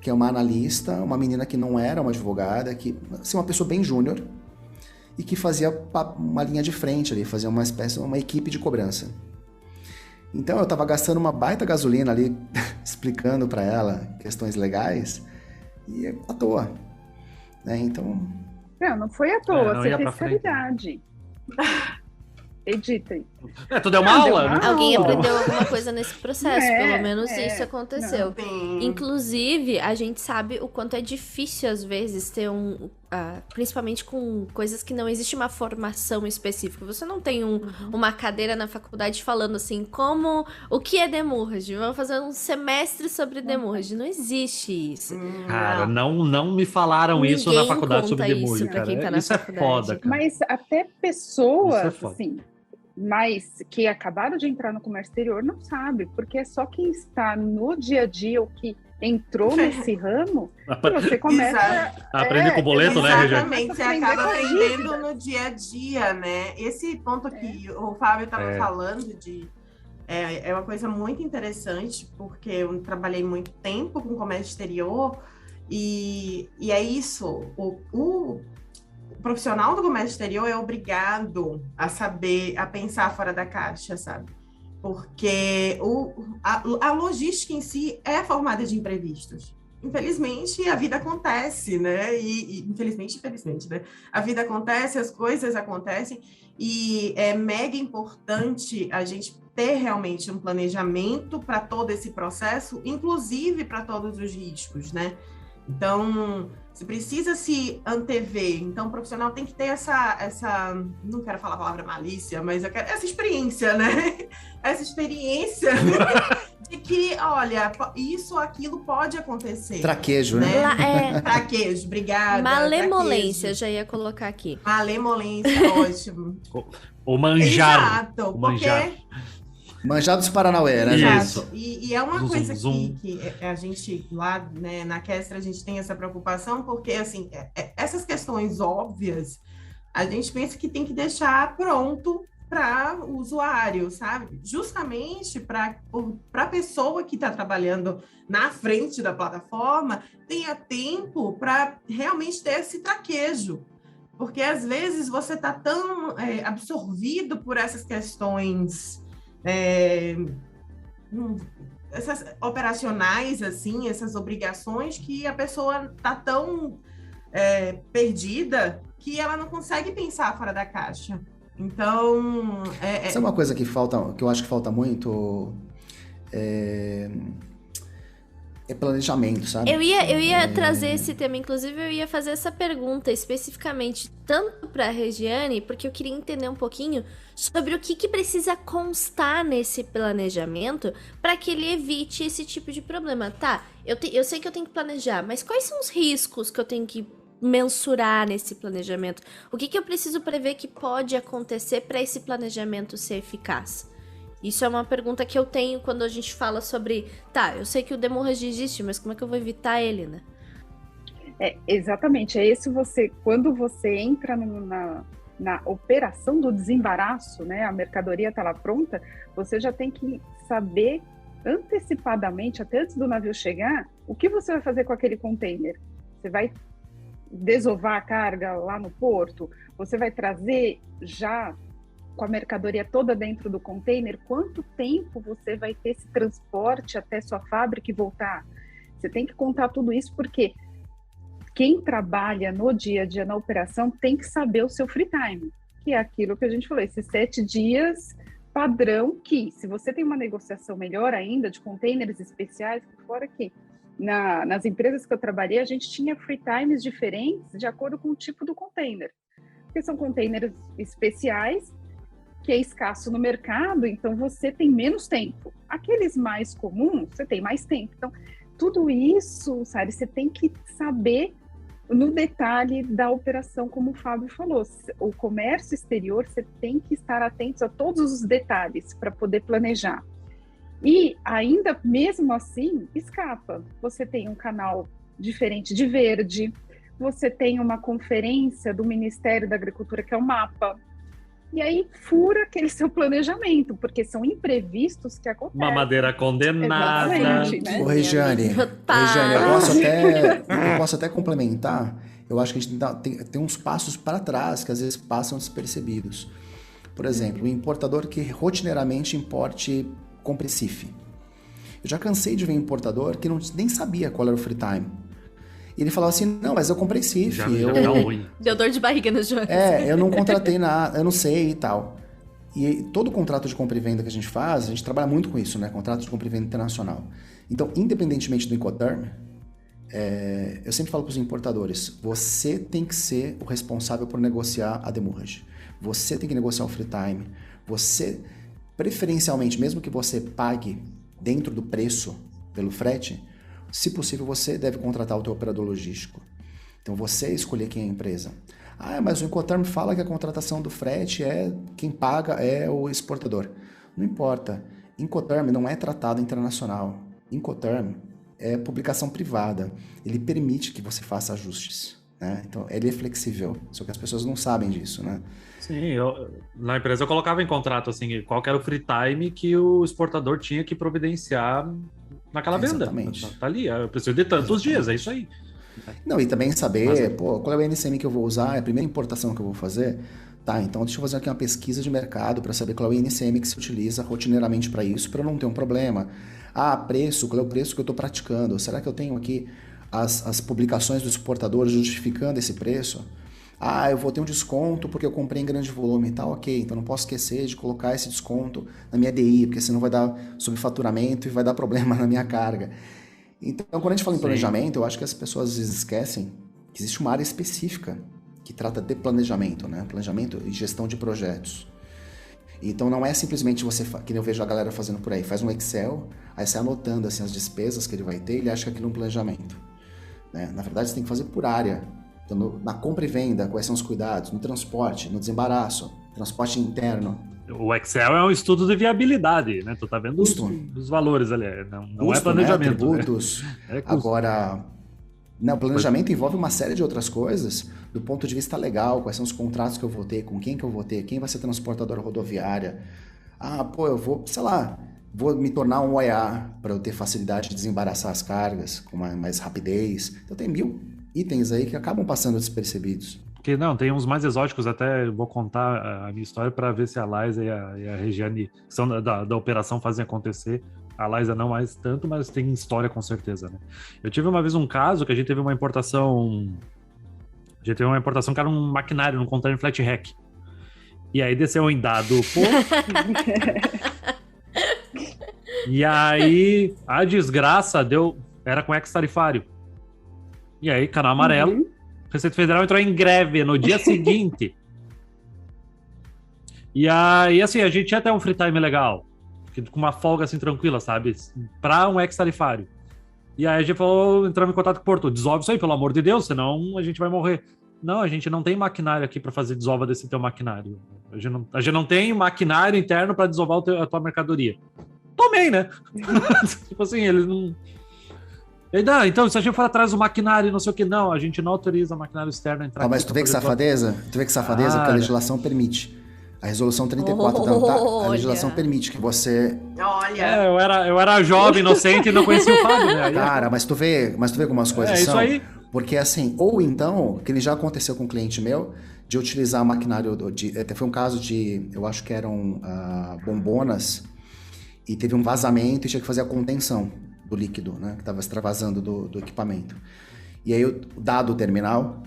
que é uma analista, uma menina que não era uma advogada, que, assim, uma pessoa bem júnior, e que fazia uma linha de frente ali, fazia uma espécie, uma equipe de cobrança. Então eu tava gastando uma baita gasolina ali, explicando para ela questões legais, e é à toa, né? Então... Não foi à toa, não você ia fez pra frente. caridade. Edita aí. Tu deu uma Não, aula, deu uma né? Alguém aula. aprendeu alguma coisa nesse processo, pelo menos isso aconteceu. Sim. Inclusive, a gente sabe o quanto é difícil, às vezes, ter principalmente com coisas que não existe uma formação específica. Você não tem uma cadeira na faculdade falando assim, o que é demurrage? Vamos fazer um semestre sobre demurrage. Não existe isso. Cara, não me falaram isso na Ninguém faculdade sobre conta demurrage, isso pra cara. quem tá na Isso é faculdade. foda, cara. Mas até Isso é pessoas, foda. assim, mas que acabaram de entrar no comércio exterior não sabe, porque é só quem está no dia a dia ou que entrou nesse ramo que você começa Aprende com o boleto, né, Regiane? Exatamente, você acaba aprendendo no dia a dia, né? Esse ponto que o Fábio estava falando é uma coisa muito interessante, porque eu trabalhei muito tempo com comércio exterior e é isso, o profissional do comércio exterior é obrigado a saber, a pensar fora da caixa, sabe? Porque a logística em si é formada de imprevistos. Infelizmente, a vida acontece, né? Infelizmente, né? A vida acontece, as coisas acontecem, e é mega importante a gente ter realmente um planejamento para todo esse processo, inclusive para todos os riscos, né? Então, você precisa se antever. Então, o profissional tem que ter essa não quero falar a palavra malícia, mas essa experiência, né? Essa experiência de que, olha, isso, aquilo pode acontecer. Traquejo, né? Traquejo, obrigada. Malemolência, traquejo. já ia colocar aqui. Malemolência, ótimo. O manjar. Exato, manjar. Manjar dos Paranauê, né? Isso. E é uma Zum, coisa zum. que a gente lá, né, na Kestra, a gente tem essa preocupação, porque assim, essas questões óbvias, a gente pensa que tem que deixar pronto para o usuário, sabe? Justamente para a pessoa que está trabalhando na frente da plataforma tenha tempo para realmente ter esse traquejo. Porque às vezes você está tão absorvido por essas questões essas operacionais, assim, essas obrigações, que a pessoa está tão perdida que ela não consegue pensar fora da caixa. Então, Isso é uma coisa que eu acho que falta muito, é planejamento, sabe? Eu ia trazer esse tema, inclusive eu ia fazer essa pergunta especificamente tanto para a Regiane, porque eu queria entender um pouquinho sobre o que precisa constar nesse planejamento para que ele evite esse tipo de problema. Tá, eu sei que eu tenho que planejar, mas quais são os riscos que eu tenho que mensurar nesse planejamento? O que eu preciso prever que pode acontecer para esse planejamento ser eficaz? Isso é uma pergunta que eu tenho quando a gente fala sobre... Tá, eu sei que o demurrage existe, mas como é que eu vou evitar ele, né? Exatamente. É esse quando você entra na operação do desembaraço, né? A mercadoria está lá pronta, você já tem que saber antecipadamente, até antes do navio chegar, o que você vai fazer com aquele container. Você vai desovar a carga lá no porto? Você vai trazer já com a mercadoria toda dentro do container? Quanto tempo você vai ter esse transporte até sua fábrica e voltar? Você tem que contar tudo isso, porque quem trabalha no dia a dia na operação tem que saber o seu free time, que é aquilo que a gente falou, esses 7 dias padrão, que se você tem uma negociação melhor ainda de containers especiais, fora que nas empresas que eu trabalhei, a gente tinha free times diferentes de acordo com o tipo do container, porque são containers especiais, que é escasso no mercado, então você tem menos tempo. Aqueles mais comuns, você tem mais tempo. Então, tudo isso, sabe, você tem que saber no detalhe da operação, como o Fábio falou. O comércio exterior, você tem que estar atento a todos os detalhes para poder planejar. E ainda, mesmo assim, escapa. Você tem um canal diferente de verde, você tem uma conferência do Ministério da Agricultura, que é o MAPA, e aí fura aquele seu planejamento, porque são imprevistos que acontecem. Mamadeira condenada. Exatamente, né? Ô, Regiane, eu posso até complementar. Eu acho que a gente tem uns passos para trás que às vezes passam despercebidos. Por exemplo, o importador que rotineiramente importe compressif. Eu já cansei de ver importador que nem sabia qual era o free time. E ele falava assim, não, mas eu comprei CIF. Já deu ruim. Deu dor de barriga no Jones. Eu não contratei nada, eu não sei e tal. E todo contrato de compra e venda que a gente faz, a gente trabalha muito com isso, né? Contrato de compra e venda internacional. Então, independentemente do Incoterm, eu sempre falo para os importadores, você tem que ser o responsável por negociar a demurrage. Você tem que negociar o free time. Você, preferencialmente, mesmo que você pague dentro do preço pelo frete, se possível, você deve contratar o teu operador logístico. Então, você escolher quem é a empresa. Mas o Incoterm fala que a contratação do frete quem paga é o exportador. Não importa. Incoterm não é tratado internacional. Incoterm é publicação privada. Ele permite que você faça ajustes, né? Então, ele é flexível. Só que as pessoas não sabem disso, né? Sim, na empresa eu colocava em contrato assim, qual que era o free time que o exportador tinha que providenciar naquela venda. Exatamente. Tá ali, eu preciso de tantos dias, é isso aí. Não, e também saber, qual é o NCM que eu vou usar, é a primeira importação que eu vou fazer. Tá, então deixa eu fazer aqui uma pesquisa de mercado para saber qual é o NCM que se utiliza rotineiramente para isso, para eu não ter um problema. Preço, qual é o preço que eu estou praticando? Será que eu tenho aqui as publicações do exportador justificando esse preço? Eu vou ter um desconto porque eu comprei em grande volume, tá, ok, então não posso esquecer de colocar esse desconto na minha DI, porque senão vai dar subfaturamento e vai dar problema na minha carga. Então, quando a gente fala em planejamento, eu acho que as pessoas às vezes esquecem que existe uma área específica que trata de planejamento, né? Planejamento e gestão de projetos. Então, não é simplesmente você, que eu vejo a galera fazendo por aí, faz um Excel, aí você anotando assim, as despesas que ele vai ter, ele acha que aquilo é um planejamento, né? Na verdade, você tem que fazer por área. Então, na compra e venda, quais são os cuidados? No transporte, no desembaraço, transporte interno. O Excel é um estudo de viabilidade, né? Tu tá vendo os valores ali, não custo, é planejamento. Né? Tributos. Né? Agora, o planejamento envolve uma série de outras coisas, do ponto de vista legal, quais são os contratos que eu vou ter, com quem que eu vou ter, quem vai ser transportadora rodoviária. Eu vou, vou me tornar um OEA para eu ter facilidade de desembaraçar as cargas com mais rapidez. Então tem 1000 itens aí que acabam passando despercebidos. Porque não, tem uns mais exóticos, até vou contar a minha história para ver se a Laisa e a Regiane, que são da operação, fazem acontecer. A Laisa não mais tanto, mas tem história com certeza, né? Eu tive uma vez um caso que a gente teve uma importação. A gente teve uma importação que era um maquinário, num container flat rack. E aí desceu em dado E aí a desgraça era com ex-tarifário. E aí, canal amarelo. Receita Federal entrou em greve no dia seguinte. E aí, assim, a gente tinha até um free time legal, com uma folga assim tranquila, sabe? Para um ex-tarifário. E aí a gente falou, entramos em contato com o Porto, dissolve isso aí, pelo amor de Deus, senão a gente vai morrer. Não, a gente não tem maquinário aqui para fazer desova desse teu maquinário. A gente não tem maquinário interno para desovar a tua mercadoria. Tomei, né? Tipo assim, eles não... Então, se a gente for atrás do maquinário e não sei o que, não, a gente não autoriza maquinário externo a entrar. Mas tu vê que safadeza? Porque a legislação permite. A resolução 34 a legislação permite que você... Olha! Eu era jovem, inocente e não conhecia o Fábio, né? Cara, mas tu vê algumas coisas isso aí. Porque assim, ou então, que já aconteceu com um cliente meu, de utilizar maquinário, até foi um caso de, eu acho que eram bombonas, e teve um vazamento e tinha que fazer a contenção do líquido, né, que estava extravasando do equipamento. E aí dado o terminal,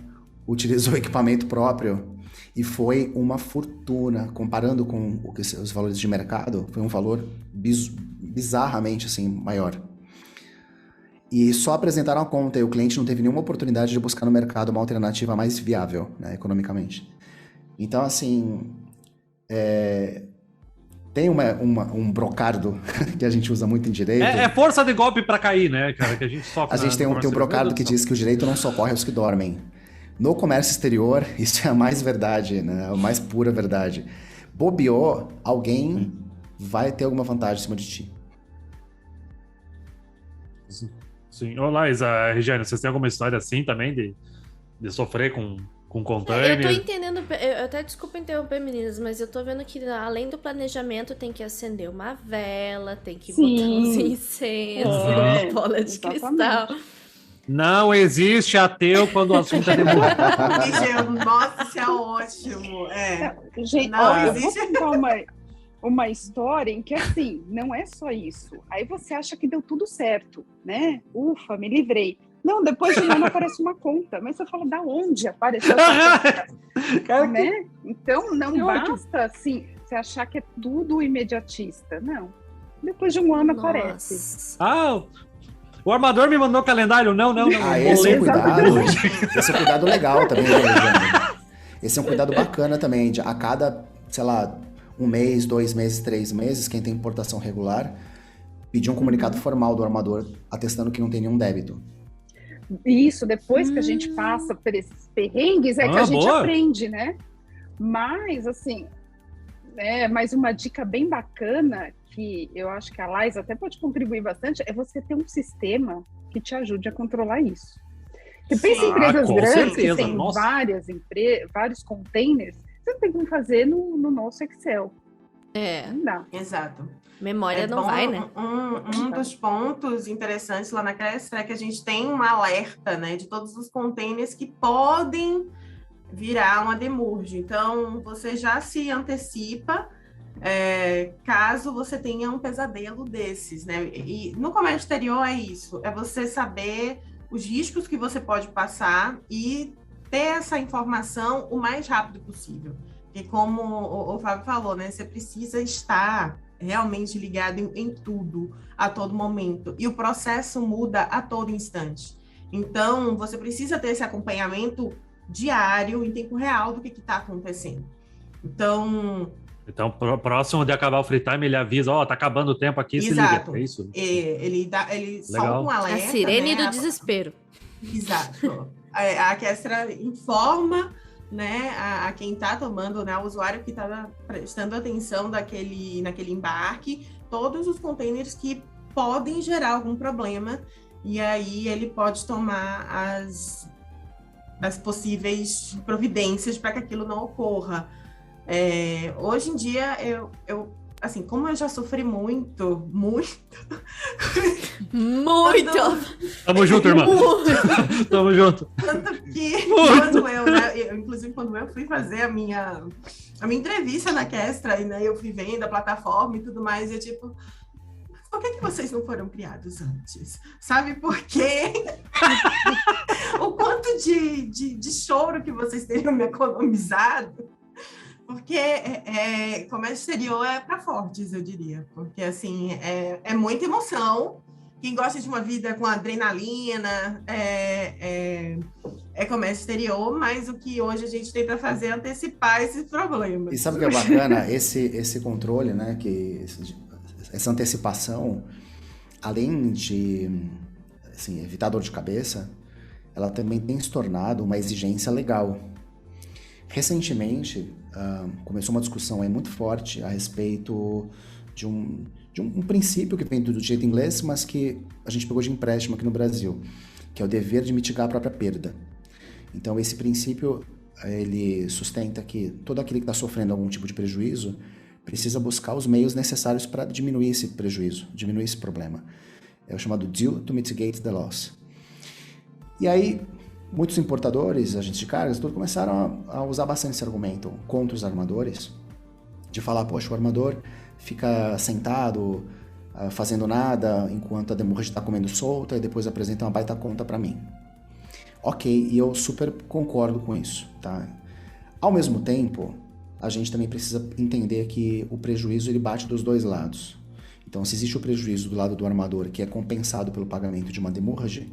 utilizou o equipamento próprio e foi uma fortuna, comparando com os valores de mercado, foi um valor bizarramente assim, maior. E só apresentaram a conta e o cliente não teve nenhuma oportunidade de buscar no mercado uma alternativa mais viável, né, economicamente. Então, assim, tem um brocardo que a gente usa muito em direito. É força de golpe para cair, né, cara? Que a gente sofre. A gente tem um brocardo que diz que o direito não socorre aos que dormem. No comércio exterior, isso é a mais verdade, né? A mais pura verdade. Bobeou, alguém vai ter alguma vantagem em cima de ti. Sim. Olá, Isa, Regiane, vocês têm alguma história assim também de sofrer com container? Eu tô entendendo, eu até desculpa interromper, meninas, mas eu tô vendo que além do planejamento tem que acender uma vela, tem que botar uns Sim. incensos, É, uma bola de exatamente. cristal. Não existe ateu quando o assunto é demônio. Nossa, isso é ótimo. Gente, Não ó, eu vou existe. contar uma história em que, assim, não é só isso. Aí você acha que deu tudo certo, né? Ufa, me livrei. Não, depois de um ano aparece uma conta. Mas você fala, da onde apareceu essa conta? Né? Então, não basta, assim, você achar que é tudo imediatista. Não. Depois de um ano aparece. Nossa. O armador me mandou calendário. Não. Esse é um cuidado. Exatamente. Esse é um cuidado legal também, né, Regiane? Esse é um cuidado bacana também. A cada, sei lá, 1 mês, 2 meses, 3 meses, quem tem importação regular, pedir um comunicado formal do armador atestando que não tem nenhum débito. Isso, depois que a gente passa por esses perrengues, é que a gente boa. aprende, né? Mas, assim, mais uma dica bem bacana, que eu acho que a Liza até pode contribuir bastante, é você ter um sistema que te ajude a controlar isso. Você pensa em empresas com grandes, certeza, que tem nossa. vários containers, você não tem como fazer no nosso Excel. É, Não dá. Exato. memória não bom, vai, né? Um dos pontos interessantes lá na Crestra é que a gente tem um alerta, né, de todos os containers que podem virar uma demurge. Então, você já se antecipa caso você tenha um pesadelo desses, né? E no comércio exterior é isso, é você saber os riscos que você pode passar e ter essa informação o mais rápido possível. E como o Fábio falou, né? Você precisa estar realmente ligado em tudo, a todo momento. E o processo muda a todo instante. Então, você precisa ter esse acompanhamento diário, em tempo real, do que está acontecendo. Então, próximo de acabar o free time, ele avisa, tá acabando o tempo aqui, exato. Se liga. É isso? Ele solta um alerta. A sirene, né, do né? desespero. Exato. A Kestra informa, né, a quem está tomando, né, o usuário que está prestando atenção naquele embarque, todos os containers que podem gerar algum problema, e aí ele pode tomar as possíveis providências para que aquilo não ocorra. Hoje em dia, eu assim, como eu já sofri muito. Tamo junto, irmão. Tamo junto. Tanto que quando eu fui fazer a minha entrevista na Kestra, e, né, eu fui vendo a plataforma e tudo mais, eu tipo, por que vocês não foram criados antes? Sabe por quê? O quanto de choro que vocês teriam me economizado. Porque comércio exterior é para fortes, eu diria. Porque, assim, é muita emoção. Quem gosta de uma vida com adrenalina é comércio exterior, mas o que hoje a gente tenta fazer é antecipar esses problemas. E sabe o que é bacana? Esse controle, né? Essa antecipação, além de assim, evitar dor de cabeça, ela também tem se tornado uma exigência legal. Recentemente, começou uma discussão aí muito forte a respeito de um princípio que vem do direito inglês, mas que a gente pegou de empréstimo aqui no Brasil, que é o dever de mitigar a própria perda. Então, esse princípio, ele sustenta que todo aquele que está sofrendo algum tipo de prejuízo precisa buscar os meios necessários para diminuir esse prejuízo, diminuir esse problema. É o chamado due to mitigate the loss. E aí, muitos importadores, agentes de cargas, tudo começaram a usar bastante esse argumento contra os armadores, de falar, poxa, o armador fica sentado, fazendo nada, enquanto a demurge está comendo solta, e depois apresenta uma baita conta para mim. Ok, e eu super concordo com isso, tá? Ao mesmo tempo, a gente também precisa entender que o prejuízo ele bate dos dois lados. Então, se existe o prejuízo do lado do armador, que é compensado pelo pagamento de uma demurrage,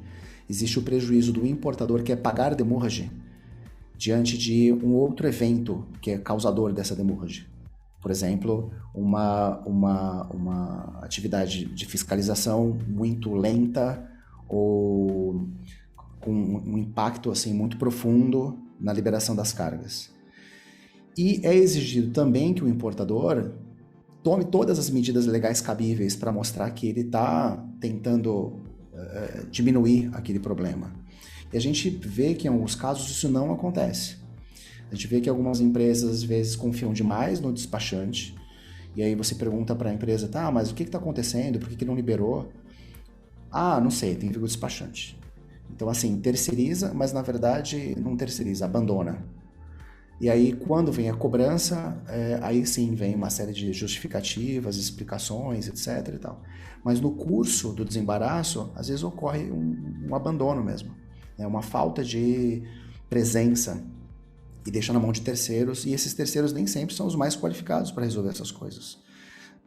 existe o prejuízo do importador, que é pagar a demurrage diante de um outro evento que é causador dessa demurrage. Por exemplo, uma atividade de fiscalização muito lenta ou com um impacto assim, muito profundo na liberação das cargas. E é exigido também que o importador tome todas as medidas legais cabíveis para mostrar que ele está tentando diminuir aquele problema. E a gente vê que em alguns casos isso não acontece. A gente vê que algumas empresas às vezes confiam demais no despachante, e aí você pergunta para a empresa, tá, mas o que está acontecendo? Por que não liberou? Ah, não sei, tem que ver com o despachante. Então, assim, terceiriza, mas na verdade não terceiriza, abandona. E aí, quando vem a cobrança, aí sim vem uma série de justificativas, explicações, etc. e tal. Mas no curso do desembaraço, às vezes ocorre um abandono mesmo, né? Uma falta de presença e deixa na mão de terceiros, e esses terceiros nem sempre são os mais qualificados para resolver essas coisas,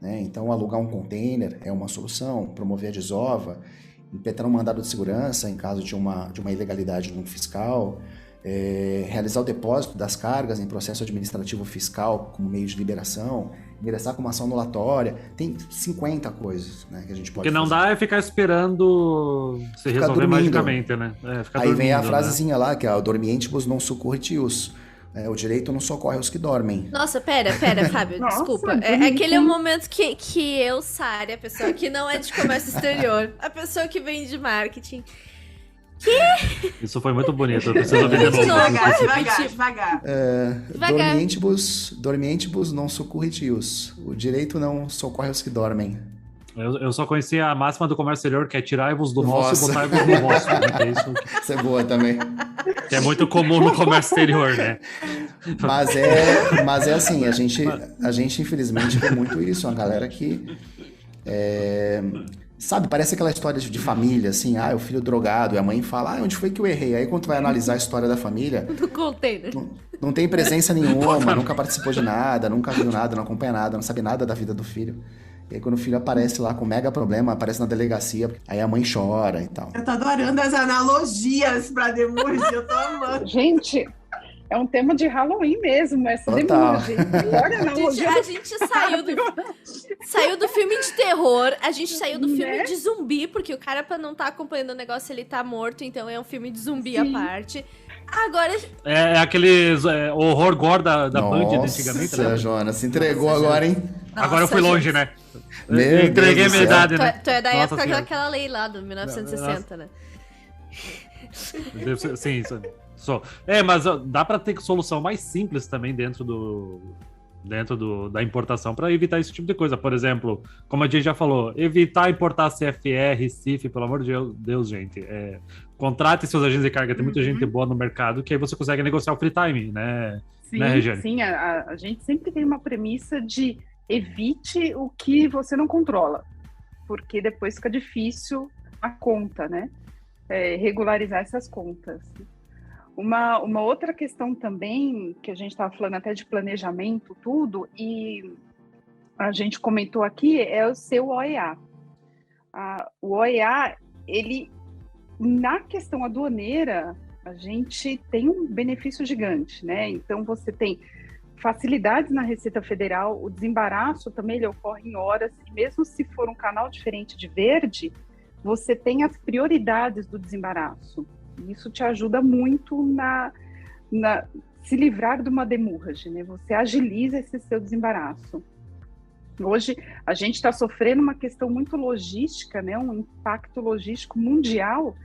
né? Então, alugar um container é uma solução, promover a desova, impetrar um mandado de segurança em caso de uma ilegalidade no fiscal, realizar o depósito das cargas em processo administrativo fiscal como meio de liberação, ingressar com uma ação anulatória. Tem 50 coisas, né, que a gente pode fazer. O que não dá é ficar esperando se ficar resolver dormindo. magicamente, né? Aí vem a frasezinha lá, que é o dormientibus non succurritius. O direito não socorre os que dormem. Nossa, pera, Fábio, Nossa, desculpa. Aquele é o momento que eu, Sari, a pessoa que não é de comércio exterior, a pessoa que vem de marketing. Isso foi muito bonito, eu preciso ver de novo. Devagar. Dormientibus non succurritius. O direito não socorre os que dormem. Eu só conhecia a máxima do comércio exterior, que é tirai-vos do nosso e botai-vos no vosso. Né? Que é isso é boa também. Que é muito comum no comércio exterior, né? Mas é assim, a gente infelizmente vê muito isso, uma galera que sabe, parece aquela história de família, assim, o filho drogado, e a mãe fala, onde foi que eu errei? Aí quando tu vai analisar a história da família, no container. Não tem presença nenhuma, nunca participou de nada, nunca viu nada, não acompanha nada, não sabe nada da vida do filho. E aí quando o filho aparece lá com mega problema, aparece na delegacia, aí a mãe chora e tal. Eu tô adorando as analogias pra Demurge, eu tô amando. Gente, é um tema de Halloween mesmo, essa Demurge. Olha a analogia. A gente saiu do filme de terror, a gente saiu do filme de zumbi, porque o cara, pra não estar acompanhando o negócio, ele tá morto, então é um filme de zumbi à parte. Agora... É aquele horror gore da Band de antigamente. Nossa, Jonas, se entregou agora, hein? Nossa, agora eu fui longe, né? Meu Entreguei a minha idade, né? Tu é da época daquela lei lá, do 1960, né? Sim, só. Mas dá para ter solução mais simples também dentro da importação para evitar esse tipo de coisa. Por exemplo, como a gente já falou, evitar importar CFR, CIF, pelo amor de Deus, gente. Contrate seus agentes de carga, tem muita gente boa no mercado que aí você consegue negociar o free time, né? Sim, né, Regiane? Sim, a gente sempre tem uma premissa de evite o que você não controla, porque depois fica difícil a conta, né? Regularizar essas contas. Uma outra questão também, que a gente estava falando até de planejamento, tudo, e a gente comentou aqui, é o seu OEA. O OEA, ele, na questão aduaneira, a gente tem um benefício gigante, né? Então, você tem facilidades na Receita Federal, o desembaraço também ele ocorre em horas, e mesmo se for um canal diferente de verde, você tem as prioridades do desembaraço. Isso te ajuda muito na se livrar de uma demurrage, né? Você agiliza esse seu desembaraço. Hoje, a gente está sofrendo uma questão muito logística, né? Um impacto logístico mundial,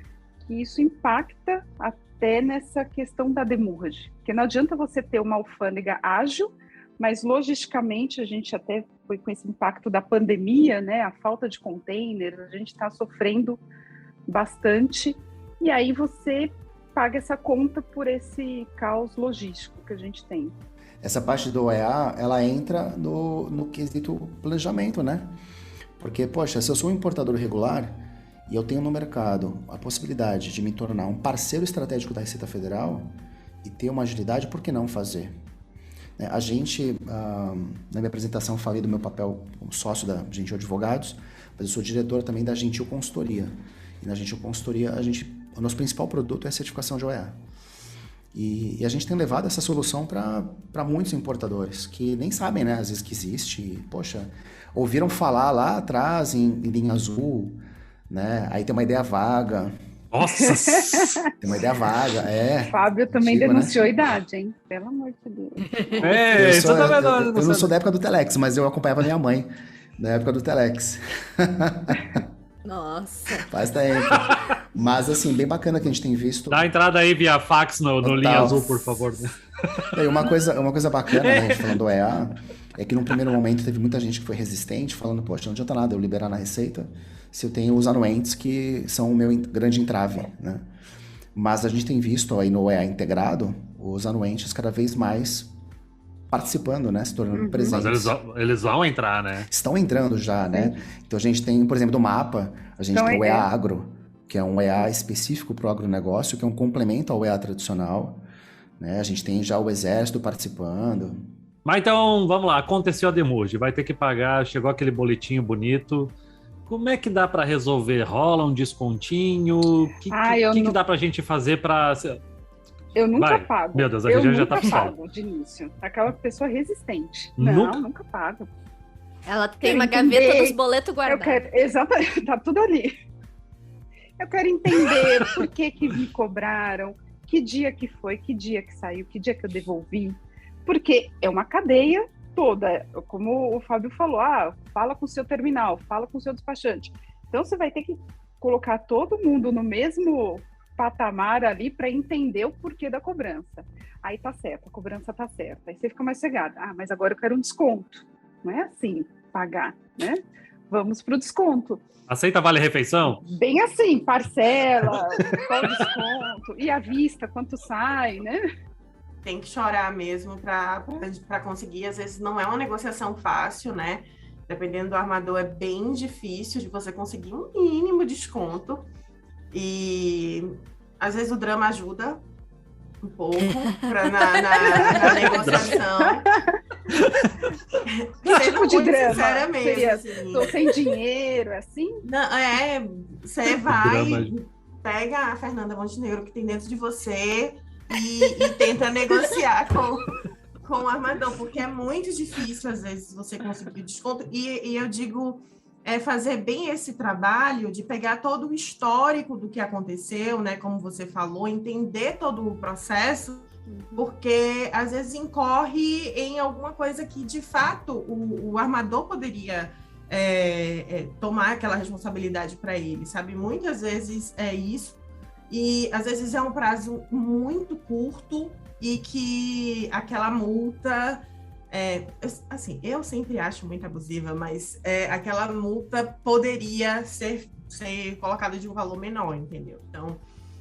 que isso impacta até nessa questão da demurrage. Porque não adianta você ter uma alfândega ágil, mas logisticamente a gente até foi com esse impacto da pandemia, né? A falta de containers, a gente está sofrendo bastante. E aí você paga essa conta por esse caos logístico que a gente tem. Essa parte do OEA, ela entra no quesito planejamento, né? Porque, poxa, se eu sou um importador regular e eu tenho no mercado a possibilidade de me tornar um parceiro estratégico da Receita Federal e ter uma agilidade, por que não fazer? A gente, na minha apresentação, falei do meu papel como sócio da Gentil Advogados, mas eu sou diretor também da Gentil Consultoria. E na Gentil Consultoria, o nosso principal produto é a certificação de OEA. E a gente tem levado essa solução para muitos importadores que nem sabem, né, às vezes que existe. E, poxa, ouviram falar lá atrás em linha azul, né? Aí tem uma ideia vaga. Nossa! Tem uma ideia vaga, Fábio também antigo, denunciou né? a idade, hein? Pelo amor de Deus. Eu não sou da época do Telex, mas eu acompanhava minha mãe na época do Telex. Nossa. Faz tempo. Mas, assim, bem bacana que a gente tem visto. Dá a entrada aí via fax no linha azul, por favor. E uma coisa bacana, né, a gente falando do EA, é que num primeiro momento teve muita gente que foi resistente, falando, poxa, não adianta nada eu liberar na receita se eu tenho os anuentes que são o meu grande entrave, né? Mas a gente tem visto aí no EA integrado, os anuentes cada vez mais participando, né? Se tornando presentes. Mas eles vão entrar, né? Estão entrando já, né? Então a gente tem, por exemplo, do mapa, a gente tem o EA Agro, que é um EA específico para o agronegócio, que é um complemento ao EA tradicional, né? A gente tem já o Exército participando. Mas então, vamos lá, aconteceu a Demurge, vai ter que pagar, chegou aquele boletinho bonito. Como é que dá para resolver? Rola um descontinho? O que dá pra gente fazer para... Eu nunca pago. Meu Deus, a Regiane já tá pistola. Eu nunca pago de início. Aquela pessoa resistente. Nunca pago. Ela tem uma gaveta dos boletos guardados. Exatamente, tá tudo ali. Eu quero entender por que me cobraram, que dia que foi, que dia que saiu, que dia que eu devolvi. Porque é uma cadeia toda, como o Fábio falou, fala com o seu terminal, fala com o seu despachante. Então você vai ter que colocar todo mundo no mesmo patamar ali para entender o porquê da cobrança. Aí tá certo, a cobrança tá certa. Aí você fica mais cegado. Mas agora eu quero um desconto. Não é assim, pagar, né? Vamos pro desconto. Aceita vale-refeição? Bem assim, parcela, qual o desconto, e à vista, quanto sai, né? Tem que chorar mesmo para conseguir. Às vezes não é uma negociação fácil, né? Dependendo do armador, é bem difícil de você conseguir um mínimo desconto. E às vezes o drama ajuda um pouco na negociação. Que tipo de drama? Sinceramente, assim. Tô sem dinheiro, assim? Não, você vai, pega a Fernanda Montenegro que tem dentro de você e tenta negociar com o armador, porque é muito difícil, às vezes, você conseguir desconto. E eu digo, fazer bem esse trabalho de pegar todo o histórico do que aconteceu, né? Como você falou, entender todo o processo, porque às vezes incorre em alguma coisa que, de fato, o armador poderia tomar aquela responsabilidade para ele, sabe? Muitas vezes é isso, e às vezes é um prazo muito curto e que aquela multa... assim, eu sempre acho muito abusiva, mas aquela multa poderia ser colocada de um valor menor, entendeu? Então...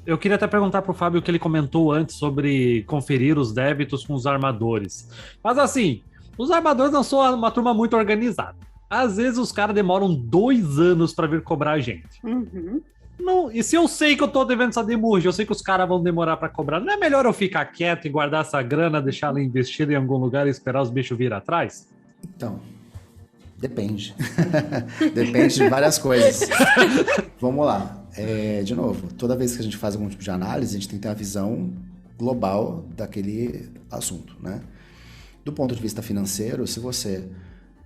Eu queria até perguntar para o Fábio o que ele comentou antes sobre conferir os débitos com os armadores. Mas assim, os armadores não são uma turma muito organizada. Às vezes os caras demoram 2 anos para vir cobrar a gente. Uhum. Não, e se eu sei que eu tô devendo essa demurge, eu sei que os caras vão demorar para cobrar, não é melhor eu ficar quieto e guardar essa grana, deixar ela investida em algum lugar e esperar os bichos vir atrás? Então, depende. Depende de várias coisas. Vamos lá. De novo, toda vez que a gente faz algum tipo de análise, a gente tem que ter a visão global daquele assunto, né? Do ponto de vista financeiro, se você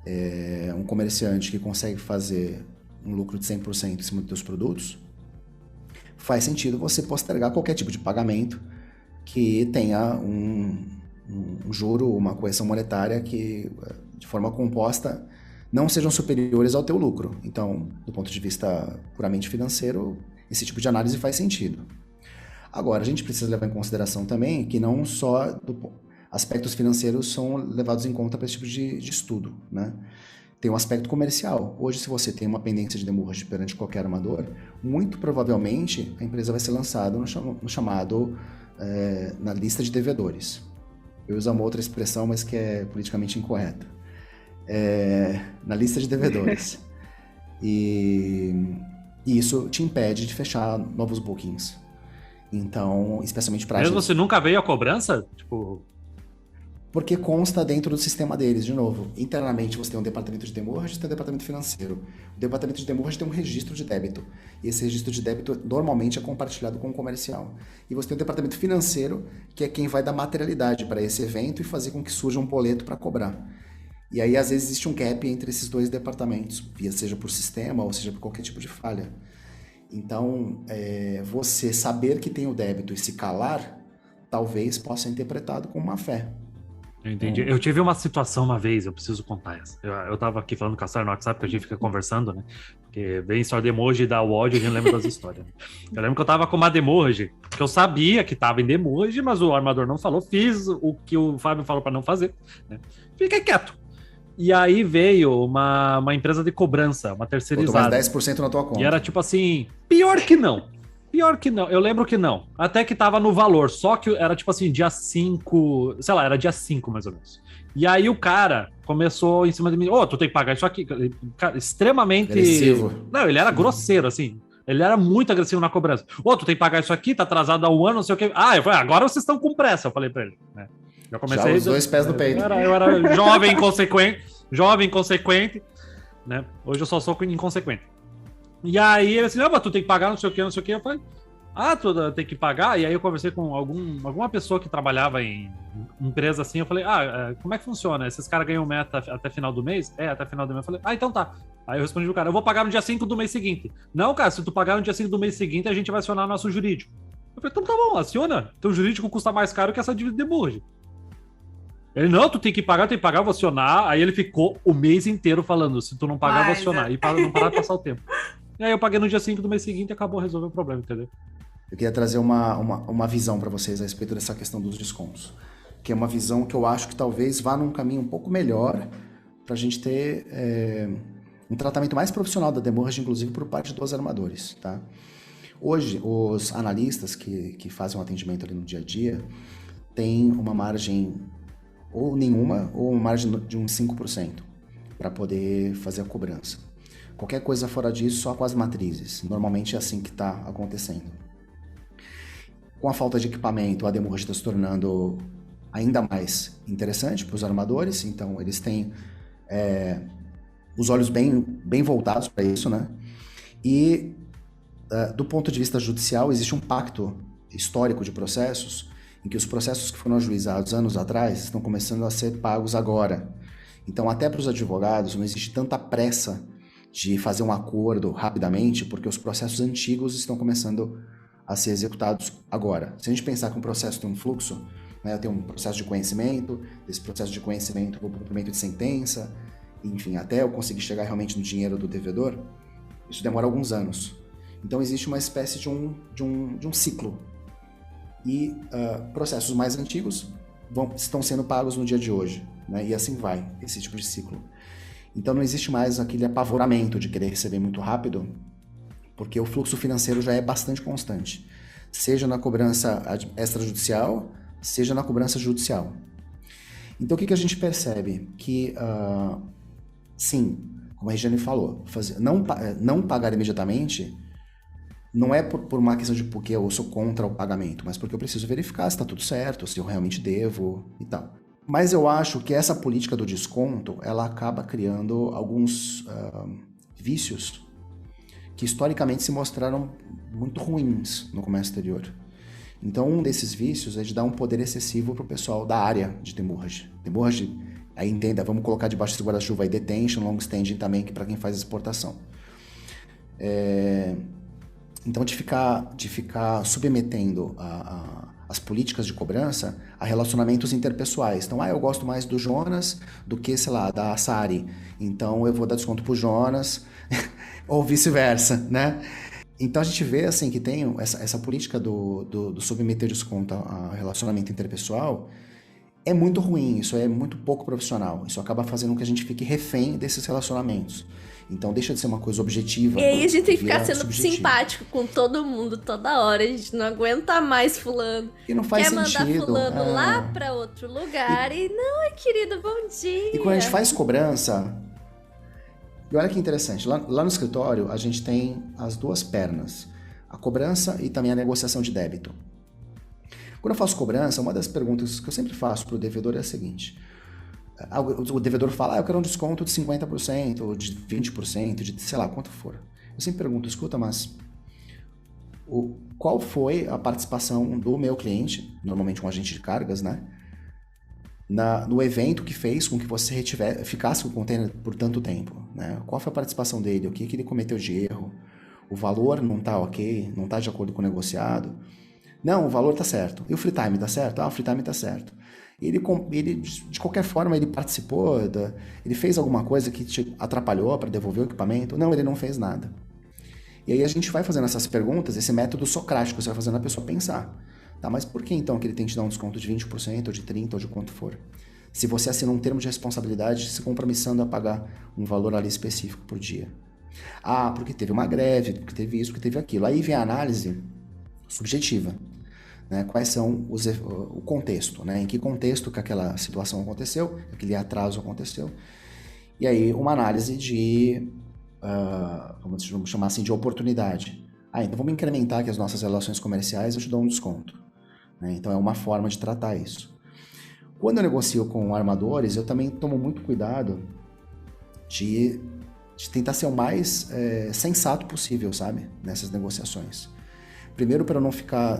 é um comerciante que consegue fazer um lucro de 100% em cima dos seus produtos, faz sentido você postergar qualquer tipo de pagamento que tenha um juro, uma correção monetária que, de forma composta, não sejam superiores ao teu lucro. Então, do ponto de vista puramente financeiro, esse tipo de análise faz sentido. Agora, a gente precisa levar em consideração também que não só aspectos financeiros são levados em conta para esse tipo de estudo, né? Tem um aspecto comercial. Hoje, se você tem uma pendência de demurrage perante qualquer armador, muito provavelmente a empresa vai ser lançada no chamado, na lista de devedores. Eu uso uma outra expressão, mas que é politicamente incorreta. Na lista de devedores. E isso te impede de fechar novos bookings. Então, especialmente para... Mesmo se nunca veio a cobrança? Tipo... Porque consta dentro do sistema deles, de novo. Internamente você tem um departamento de demurrage e tem um departamento financeiro. O departamento de demurrage tem um registro de débito. E esse registro de débito normalmente é compartilhado com o comercial. E você tem o departamento financeiro, que é quem vai dar materialidade para esse evento e fazer com que surja um boleto para cobrar. E aí, às vezes, existe um gap entre esses dois departamentos, seja por sistema ou seja por qualquer tipo de falha. Então, você saber que tem o débito e se calar, talvez possa ser interpretado como má fé. Eu entendi. Eu tive uma situação uma vez, eu preciso contar essa. Eu tava aqui falando com a Sarah no WhatsApp, que a gente fica conversando, né? Porque vem história de emoji e dá o ódio, a gente lembra das histórias. Né? Eu lembro que eu tava com uma demoji, que eu sabia que tava em demoji, mas o armador não falou, fiz o que o Fábio falou pra não fazer, né? Fiquei quieto. E aí veio uma empresa de cobrança, uma Botou terceirizada. mais 10% na tua conta. E era tipo assim, pior que não. Pior que não, eu lembro que não. Até que tava no valor, só que era tipo assim, dia 5, sei lá, era dia 5 mais ou menos. E aí o cara começou em cima de mim, tu tem que pagar isso aqui. Cara, extremamente... Agressivo. Não, ele era grosseiro, assim. Ele era muito agressivo na cobrança. Tu tem que pagar isso aqui, tá atrasado há um ano, não sei o quê. Eu falei, agora vocês estão com pressa, eu falei pra ele. Né? Já comecei... Já os 2 pés no peito. Eu era jovem, inconsequente, né? Hoje eu só sou inconsequente. E aí ele assim, mas tu tem que pagar não sei o que. Eu falei, tu tem que pagar? E aí eu conversei com alguma pessoa que trabalhava em empresa assim, eu falei, como é que funciona? Esses caras ganham meta até final do mês? Até final do mês. Eu falei, então tá. Aí eu respondi pro cara, eu vou pagar no dia 5 do mês seguinte. Não, cara, se tu pagar no dia 5 do mês seguinte, a gente vai acionar nosso jurídico. Eu falei, então tá bom, aciona. Então o jurídico custa mais caro que essa dívida de burge. Ele, não, tu tem que pagar, vou acionar. Aí ele ficou o mês inteiro falando, se tu não pagar, eu vou acionar. E não parar de passar o tempo. E aí eu paguei no dia 5 do mês seguinte e acabou resolvendo o problema, entendeu? Eu queria trazer uma visão para vocês a respeito dessa questão dos descontos. Que é uma visão que eu acho que talvez vá num caminho um pouco melhor para a gente ter um tratamento mais profissional da demurrage, inclusive por parte dos armadores, tá? Hoje, os analistas que fazem um atendimento ali no dia a dia têm uma margem ou nenhuma, ou uma margem de uns 5% para poder fazer a cobrança. Qualquer coisa fora disso, só com as matrizes. Normalmente é assim que está acontecendo. Com a falta de equipamento, a demurrage está se tornando ainda mais interessante para os armadores, então eles têm os olhos bem voltados para isso, né? E do ponto de vista judicial, existe um pacto histórico de processos em que os processos que foram ajuizados anos atrás estão começando a ser pagos agora. Então, até para os advogados, não existe tanta pressa de fazer um acordo rapidamente, porque os processos antigos estão começando a ser executados agora. Se a gente pensar que um processo tem um fluxo, né, tem um processo de conhecimento, desse processo de conhecimento para o cumprimento de sentença, enfim, até eu conseguir chegar realmente no dinheiro do devedor, isso demora alguns anos. Então, existe uma espécie de um ciclo. E processos mais antigos estão sendo pagos no dia de hoje, né? E assim vai, esse tipo de ciclo. Então não existe mais aquele apavoramento de querer receber muito rápido, porque o fluxo financeiro já é bastante constante, seja na cobrança extrajudicial, seja na cobrança judicial. Então o que a gente percebe? Que, sim, como a Regiane falou, não pagar imediatamente não é por uma questão de porque eu sou contra o pagamento, mas porque eu preciso verificar se está tudo certo, se eu realmente devo e tal. Mas eu acho que essa política do desconto, ela acaba criando alguns vícios que historicamente se mostraram muito ruins no comércio exterior. Então, um desses vícios é de dar um poder excessivo para o pessoal da área de demurrage. Demurrage, aí entenda, vamos colocar debaixo desse guarda-chuva aí detention, long standing também, que para quem faz exportação. Então, de ficar submetendo as políticas de cobrança a relacionamentos interpessoais. Então, eu gosto mais do Jonas do que, sei lá, da Sari. Então, eu vou dar desconto pro Jonas, ou vice-versa, né? Então, a gente vê, assim, que tem essa política do submeter desconto a relacionamento interpessoal é muito ruim, isso é muito pouco profissional. Isso acaba fazendo com que a gente fique refém desses relacionamentos. Então deixa de ser uma coisa objetiva. E aí a gente tem que ficar sendo subjetivo. simpático com todo mundo toda hora. A gente não aguenta mais fulano. E não faz Quer sentido. mandar fulano lá pra outro lugar não, querido, bom dia. E quando a gente faz cobrança... E olha que interessante, lá no escritório a gente tem as duas pernas. A cobrança e também a negociação de débito. Quando eu faço cobrança, uma das perguntas que eu sempre faço pro devedor é a seguinte... O devedor fala, eu quero um desconto de 50%, de 20%, de sei lá, quanto for. Eu sempre pergunto, escuta, mas qual foi a participação do meu cliente, normalmente um agente de cargas, né? No evento que fez com que você ficasse com o container por tanto tempo, né? Qual foi a participação dele? O que ele cometeu de erro? O valor não está ok? Não está de acordo com o negociado? Não, o valor está certo. E o free time está certo? O free time está certo. Ele de qualquer forma, ele participou, ele fez alguma coisa que te atrapalhou para devolver o equipamento? Não, ele não fez nada. E aí a gente vai fazendo essas perguntas, esse método socrático, você vai fazendo a pessoa pensar. Tá, mas por que então que ele tem que te dar um desconto de 20%, ou de 30%, ou de quanto for? Se você assina um termo de responsabilidade se compromissando a pagar um valor ali específico por dia. Ah, porque teve uma greve, porque teve isso, porque teve aquilo. Aí vem a análise subjetiva. Né? Quais são o contexto, né? Em que contexto que aquela situação aconteceu, aquele atraso aconteceu. E aí uma análise de, vamos chamar assim, de oportunidade. Ah, então vamos incrementar aqui as nossas relações comerciais, eu te dou um desconto. Né? Então é uma forma de tratar isso. Quando eu negocio com armadores, eu também tomo muito cuidado de tentar ser o mais sensato possível, sabe? Nessas negociações. Primeiro, para eu não ficar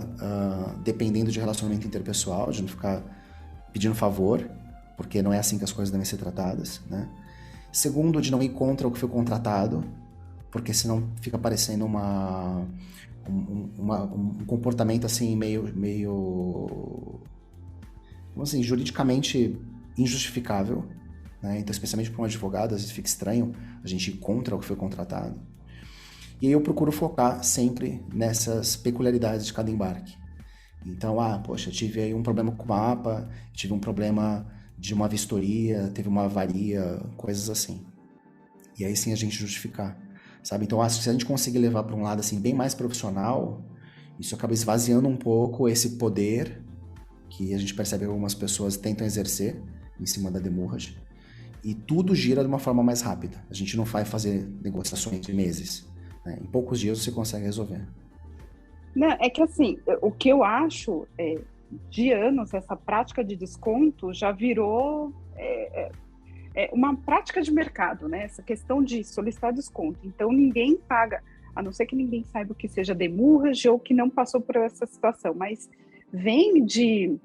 dependendo de relacionamento interpessoal, de não ficar pedindo favor, porque não é assim que as coisas devem ser tratadas, né? Segundo, de não ir contra o que foi contratado, porque senão fica parecendo um comportamento assim meio vamos assim, juridicamente injustificável, né? Então, especialmente para um advogado, às vezes fica estranho a gente ir contra o que foi contratado. E aí eu procuro focar sempre nessas peculiaridades de cada embarque. Então, poxa, tive aí um problema com o mapa, tive um problema de uma vistoria, teve uma avaria, coisas assim. E aí sim a gente justificar, sabe? Então, acho que se a gente conseguir levar para um lado assim bem mais profissional, isso acaba esvaziando um pouco esse poder que a gente percebe que algumas pessoas tentam exercer em cima da demurrage, e tudo gira de uma forma mais rápida. A gente não vai fazer negociações de meses, né? Em poucos dias você consegue resolver. Não, é que assim, o que eu acho, de anos, essa prática de desconto já virou uma prática de mercado, né? Essa questão de solicitar desconto. Então, ninguém paga, a não ser que ninguém saiba que seja demurrage ou que não passou por essa situação, mas vem de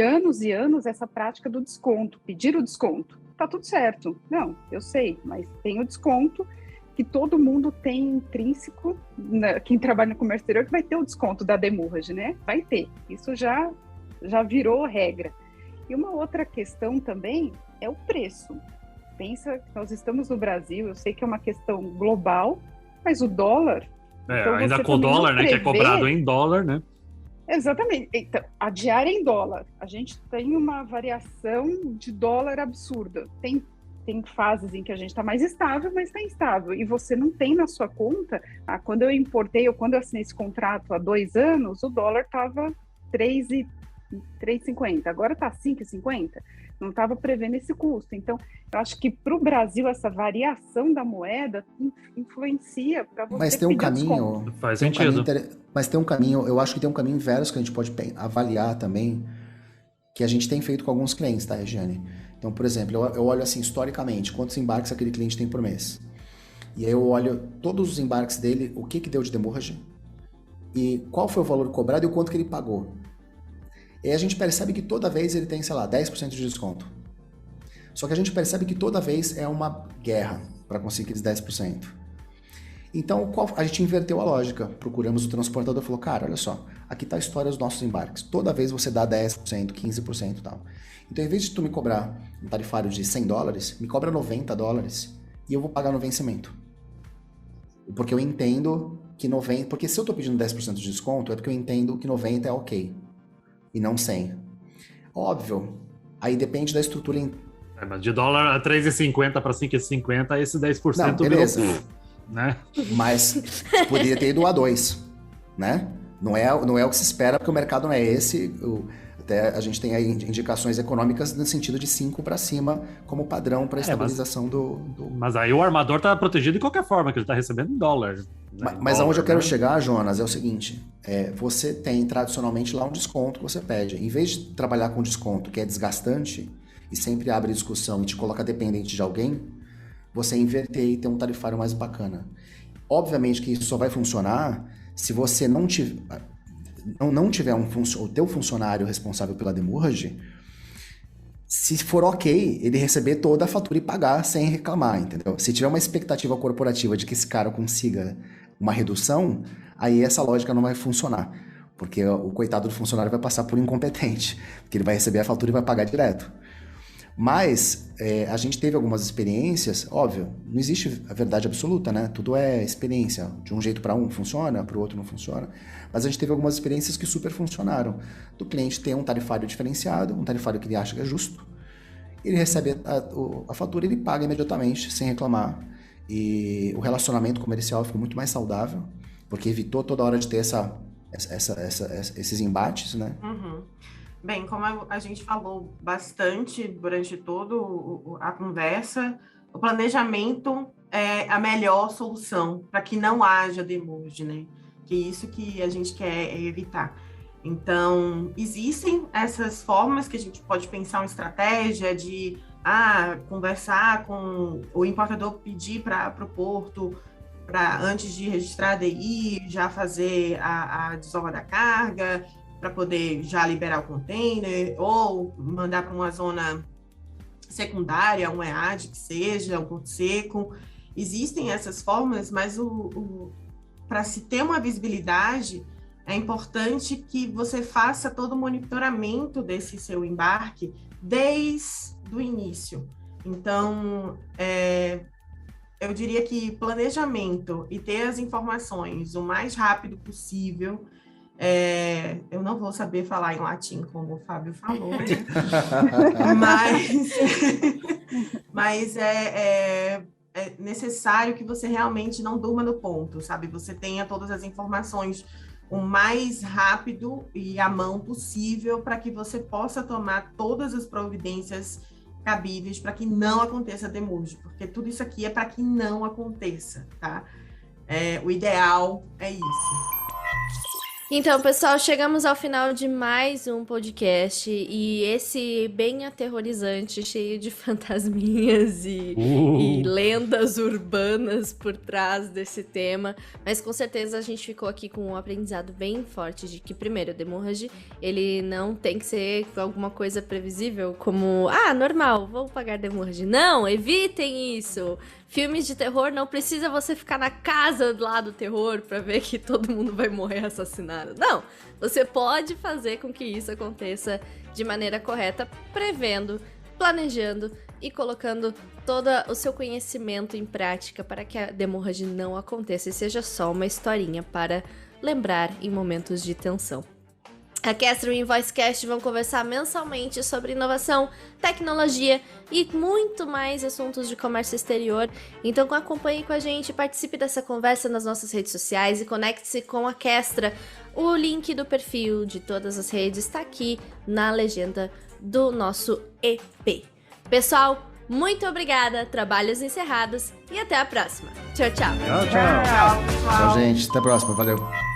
anos e anos essa prática do desconto, pedir o desconto. Tá tudo certo. Não, eu sei, mas tem o desconto que todo mundo tem intrínseco, quem trabalha no comércio exterior, que vai ter o desconto da demurrage, né? Vai ter. Isso já virou regra. E uma outra questão também é o preço. Pensa que nós estamos no Brasil, eu sei que é uma questão global, mas o dólar... então ainda com o dólar, né? Que é cobrado em dólar, né? Exatamente. Então, a diária em dólar. A gente tem uma variação de dólar absurda. Tem fases em que a gente está mais estável, mas está instável. E você não tem na sua conta... quando eu importei, ou quando eu assinei esse contrato há 2 anos, o dólar estava 3,50. Agora está 5,50. Não estava prevendo esse custo. Então, eu acho que para o Brasil, essa variação da moeda influencia para você. Mas tem um caminho... Faz sentido. Mas tem um caminho, eu acho que tem um caminho inverso que a gente pode avaliar também, que a gente tem feito com alguns clientes, tá, Regiane? Então, por exemplo, eu olho assim, historicamente, quantos embarques aquele cliente tem por mês. E aí eu olho todos os embarques dele, o que deu de demurrage, e qual foi o valor cobrado e o quanto que ele pagou. E aí a gente percebe que toda vez ele tem, sei lá, 10% de desconto. Só que a gente percebe que toda vez é uma guerra para conseguir aqueles 10%. Então, a gente inverteu a lógica. Procuramos o transportador e falou, cara, olha só, aqui está a história dos nossos embarques. Toda vez você dá 10%, 15% e tal. Então, em vez de tu me cobrar um tarifário de $100, me cobra $90 e eu vou pagar no vencimento. Porque eu entendo que 90%... Porque se eu estou pedindo 10% de desconto, é porque eu entendo que 90% é ok. E não 100%. Óbvio. Aí depende da estrutura... Mas de dólar a 3,50 para 5,50, esse 10% não, beleza. Virou... né? Mas poderia ter ido a 2%, né? Não é o que se espera, porque o mercado não é esse. Até a gente tem aí indicações econômicas no sentido de 5 para cima como padrão para estabilização do... Mas aí o armador está protegido de qualquer forma, que ele está recebendo em dólar. Né? Mas aonde eu quero chegar, Jonas, é o seguinte. Você tem tradicionalmente lá um desconto que você pede. Em vez de trabalhar com desconto que é desgastante e sempre abre discussão e te coloca dependente de alguém, você inverter e ter um tarifário mais bacana. Obviamente que isso só vai funcionar se você não tiver o teu funcionário responsável pela demurrage, se for ok, ele receber toda a fatura e pagar sem reclamar, entendeu? Se tiver uma expectativa corporativa de que esse cara consiga uma redução, aí essa lógica não vai funcionar. Porque o coitado do funcionário vai passar por incompetente, porque ele vai receber a fatura e vai pagar direto. Mas a gente teve algumas experiências, óbvio, não existe a verdade absoluta, né? Tudo é experiência. De um jeito para um funciona, para o outro não funciona. Mas a gente teve algumas experiências que super funcionaram. Do cliente ter um tarifário diferenciado, um tarifário que ele acha que é justo, ele recebe a fatura e ele paga imediatamente, sem reclamar. E o relacionamento comercial ficou muito mais saudável, porque evitou toda hora de ter esses embates, né? Uhum. Bem, como a gente falou bastante durante toda a conversa, o planejamento é a melhor solução para que não haja demurge, né? Que é isso que a gente quer evitar. Então, existem essas formas que a gente pode pensar uma estratégia de conversar com o importador, pedir para o porto, antes de registrar a DI, já fazer a desova da carga, para poder já liberar o container, ou mandar para uma zona secundária, um EAD que seja, um porto seco. Existem essas formas, mas para se ter uma visibilidade, é importante que você faça todo o monitoramento desse seu embarque desde o início. Então, eu diria que planejamento e ter as informações o mais rápido possível. Eu não vou saber falar em latim, como o Fábio falou, né? mas é necessário que você realmente não durma no ponto, sabe? Você tenha todas as informações o mais rápido e à mão possível para que você possa tomar todas as providências cabíveis para que não aconteça demurge, porque tudo isso aqui é para que não aconteça, tá? O ideal é isso. Então, pessoal, chegamos ao final de mais um podcast e esse bem aterrorizante, cheio de fantasminhas e lendas urbanas por trás desse tema, mas com certeza a gente ficou aqui com um aprendizado bem forte de que, primeiro, o demurrage, ele não tem que ser alguma coisa previsível como, normal, vou pagar demurrage. Não, evitem isso! Filmes de terror, não precisa você ficar na casa lá do terror pra ver que todo mundo vai morrer assassinado. Não, você pode fazer com que isso aconteça de maneira correta, prevendo, planejando e colocando todo o seu conhecimento em prática para que a demurrage não aconteça e seja só uma historinha para lembrar em momentos de tensão. A Kestrel e o Invoicecast vão conversar mensalmente sobre inovação, tecnologia e muito mais assuntos de comércio exterior. Então acompanhe com a gente, participe dessa conversa nas nossas redes sociais e conecte-se com a Kestrel. O link do perfil de todas as redes está aqui na legenda do nosso EP. Pessoal, muito obrigada, trabalhos encerrados e até a próxima. Tchau, tchau. Tchau, tchau. Tchau, gente. Até a próxima. Valeu.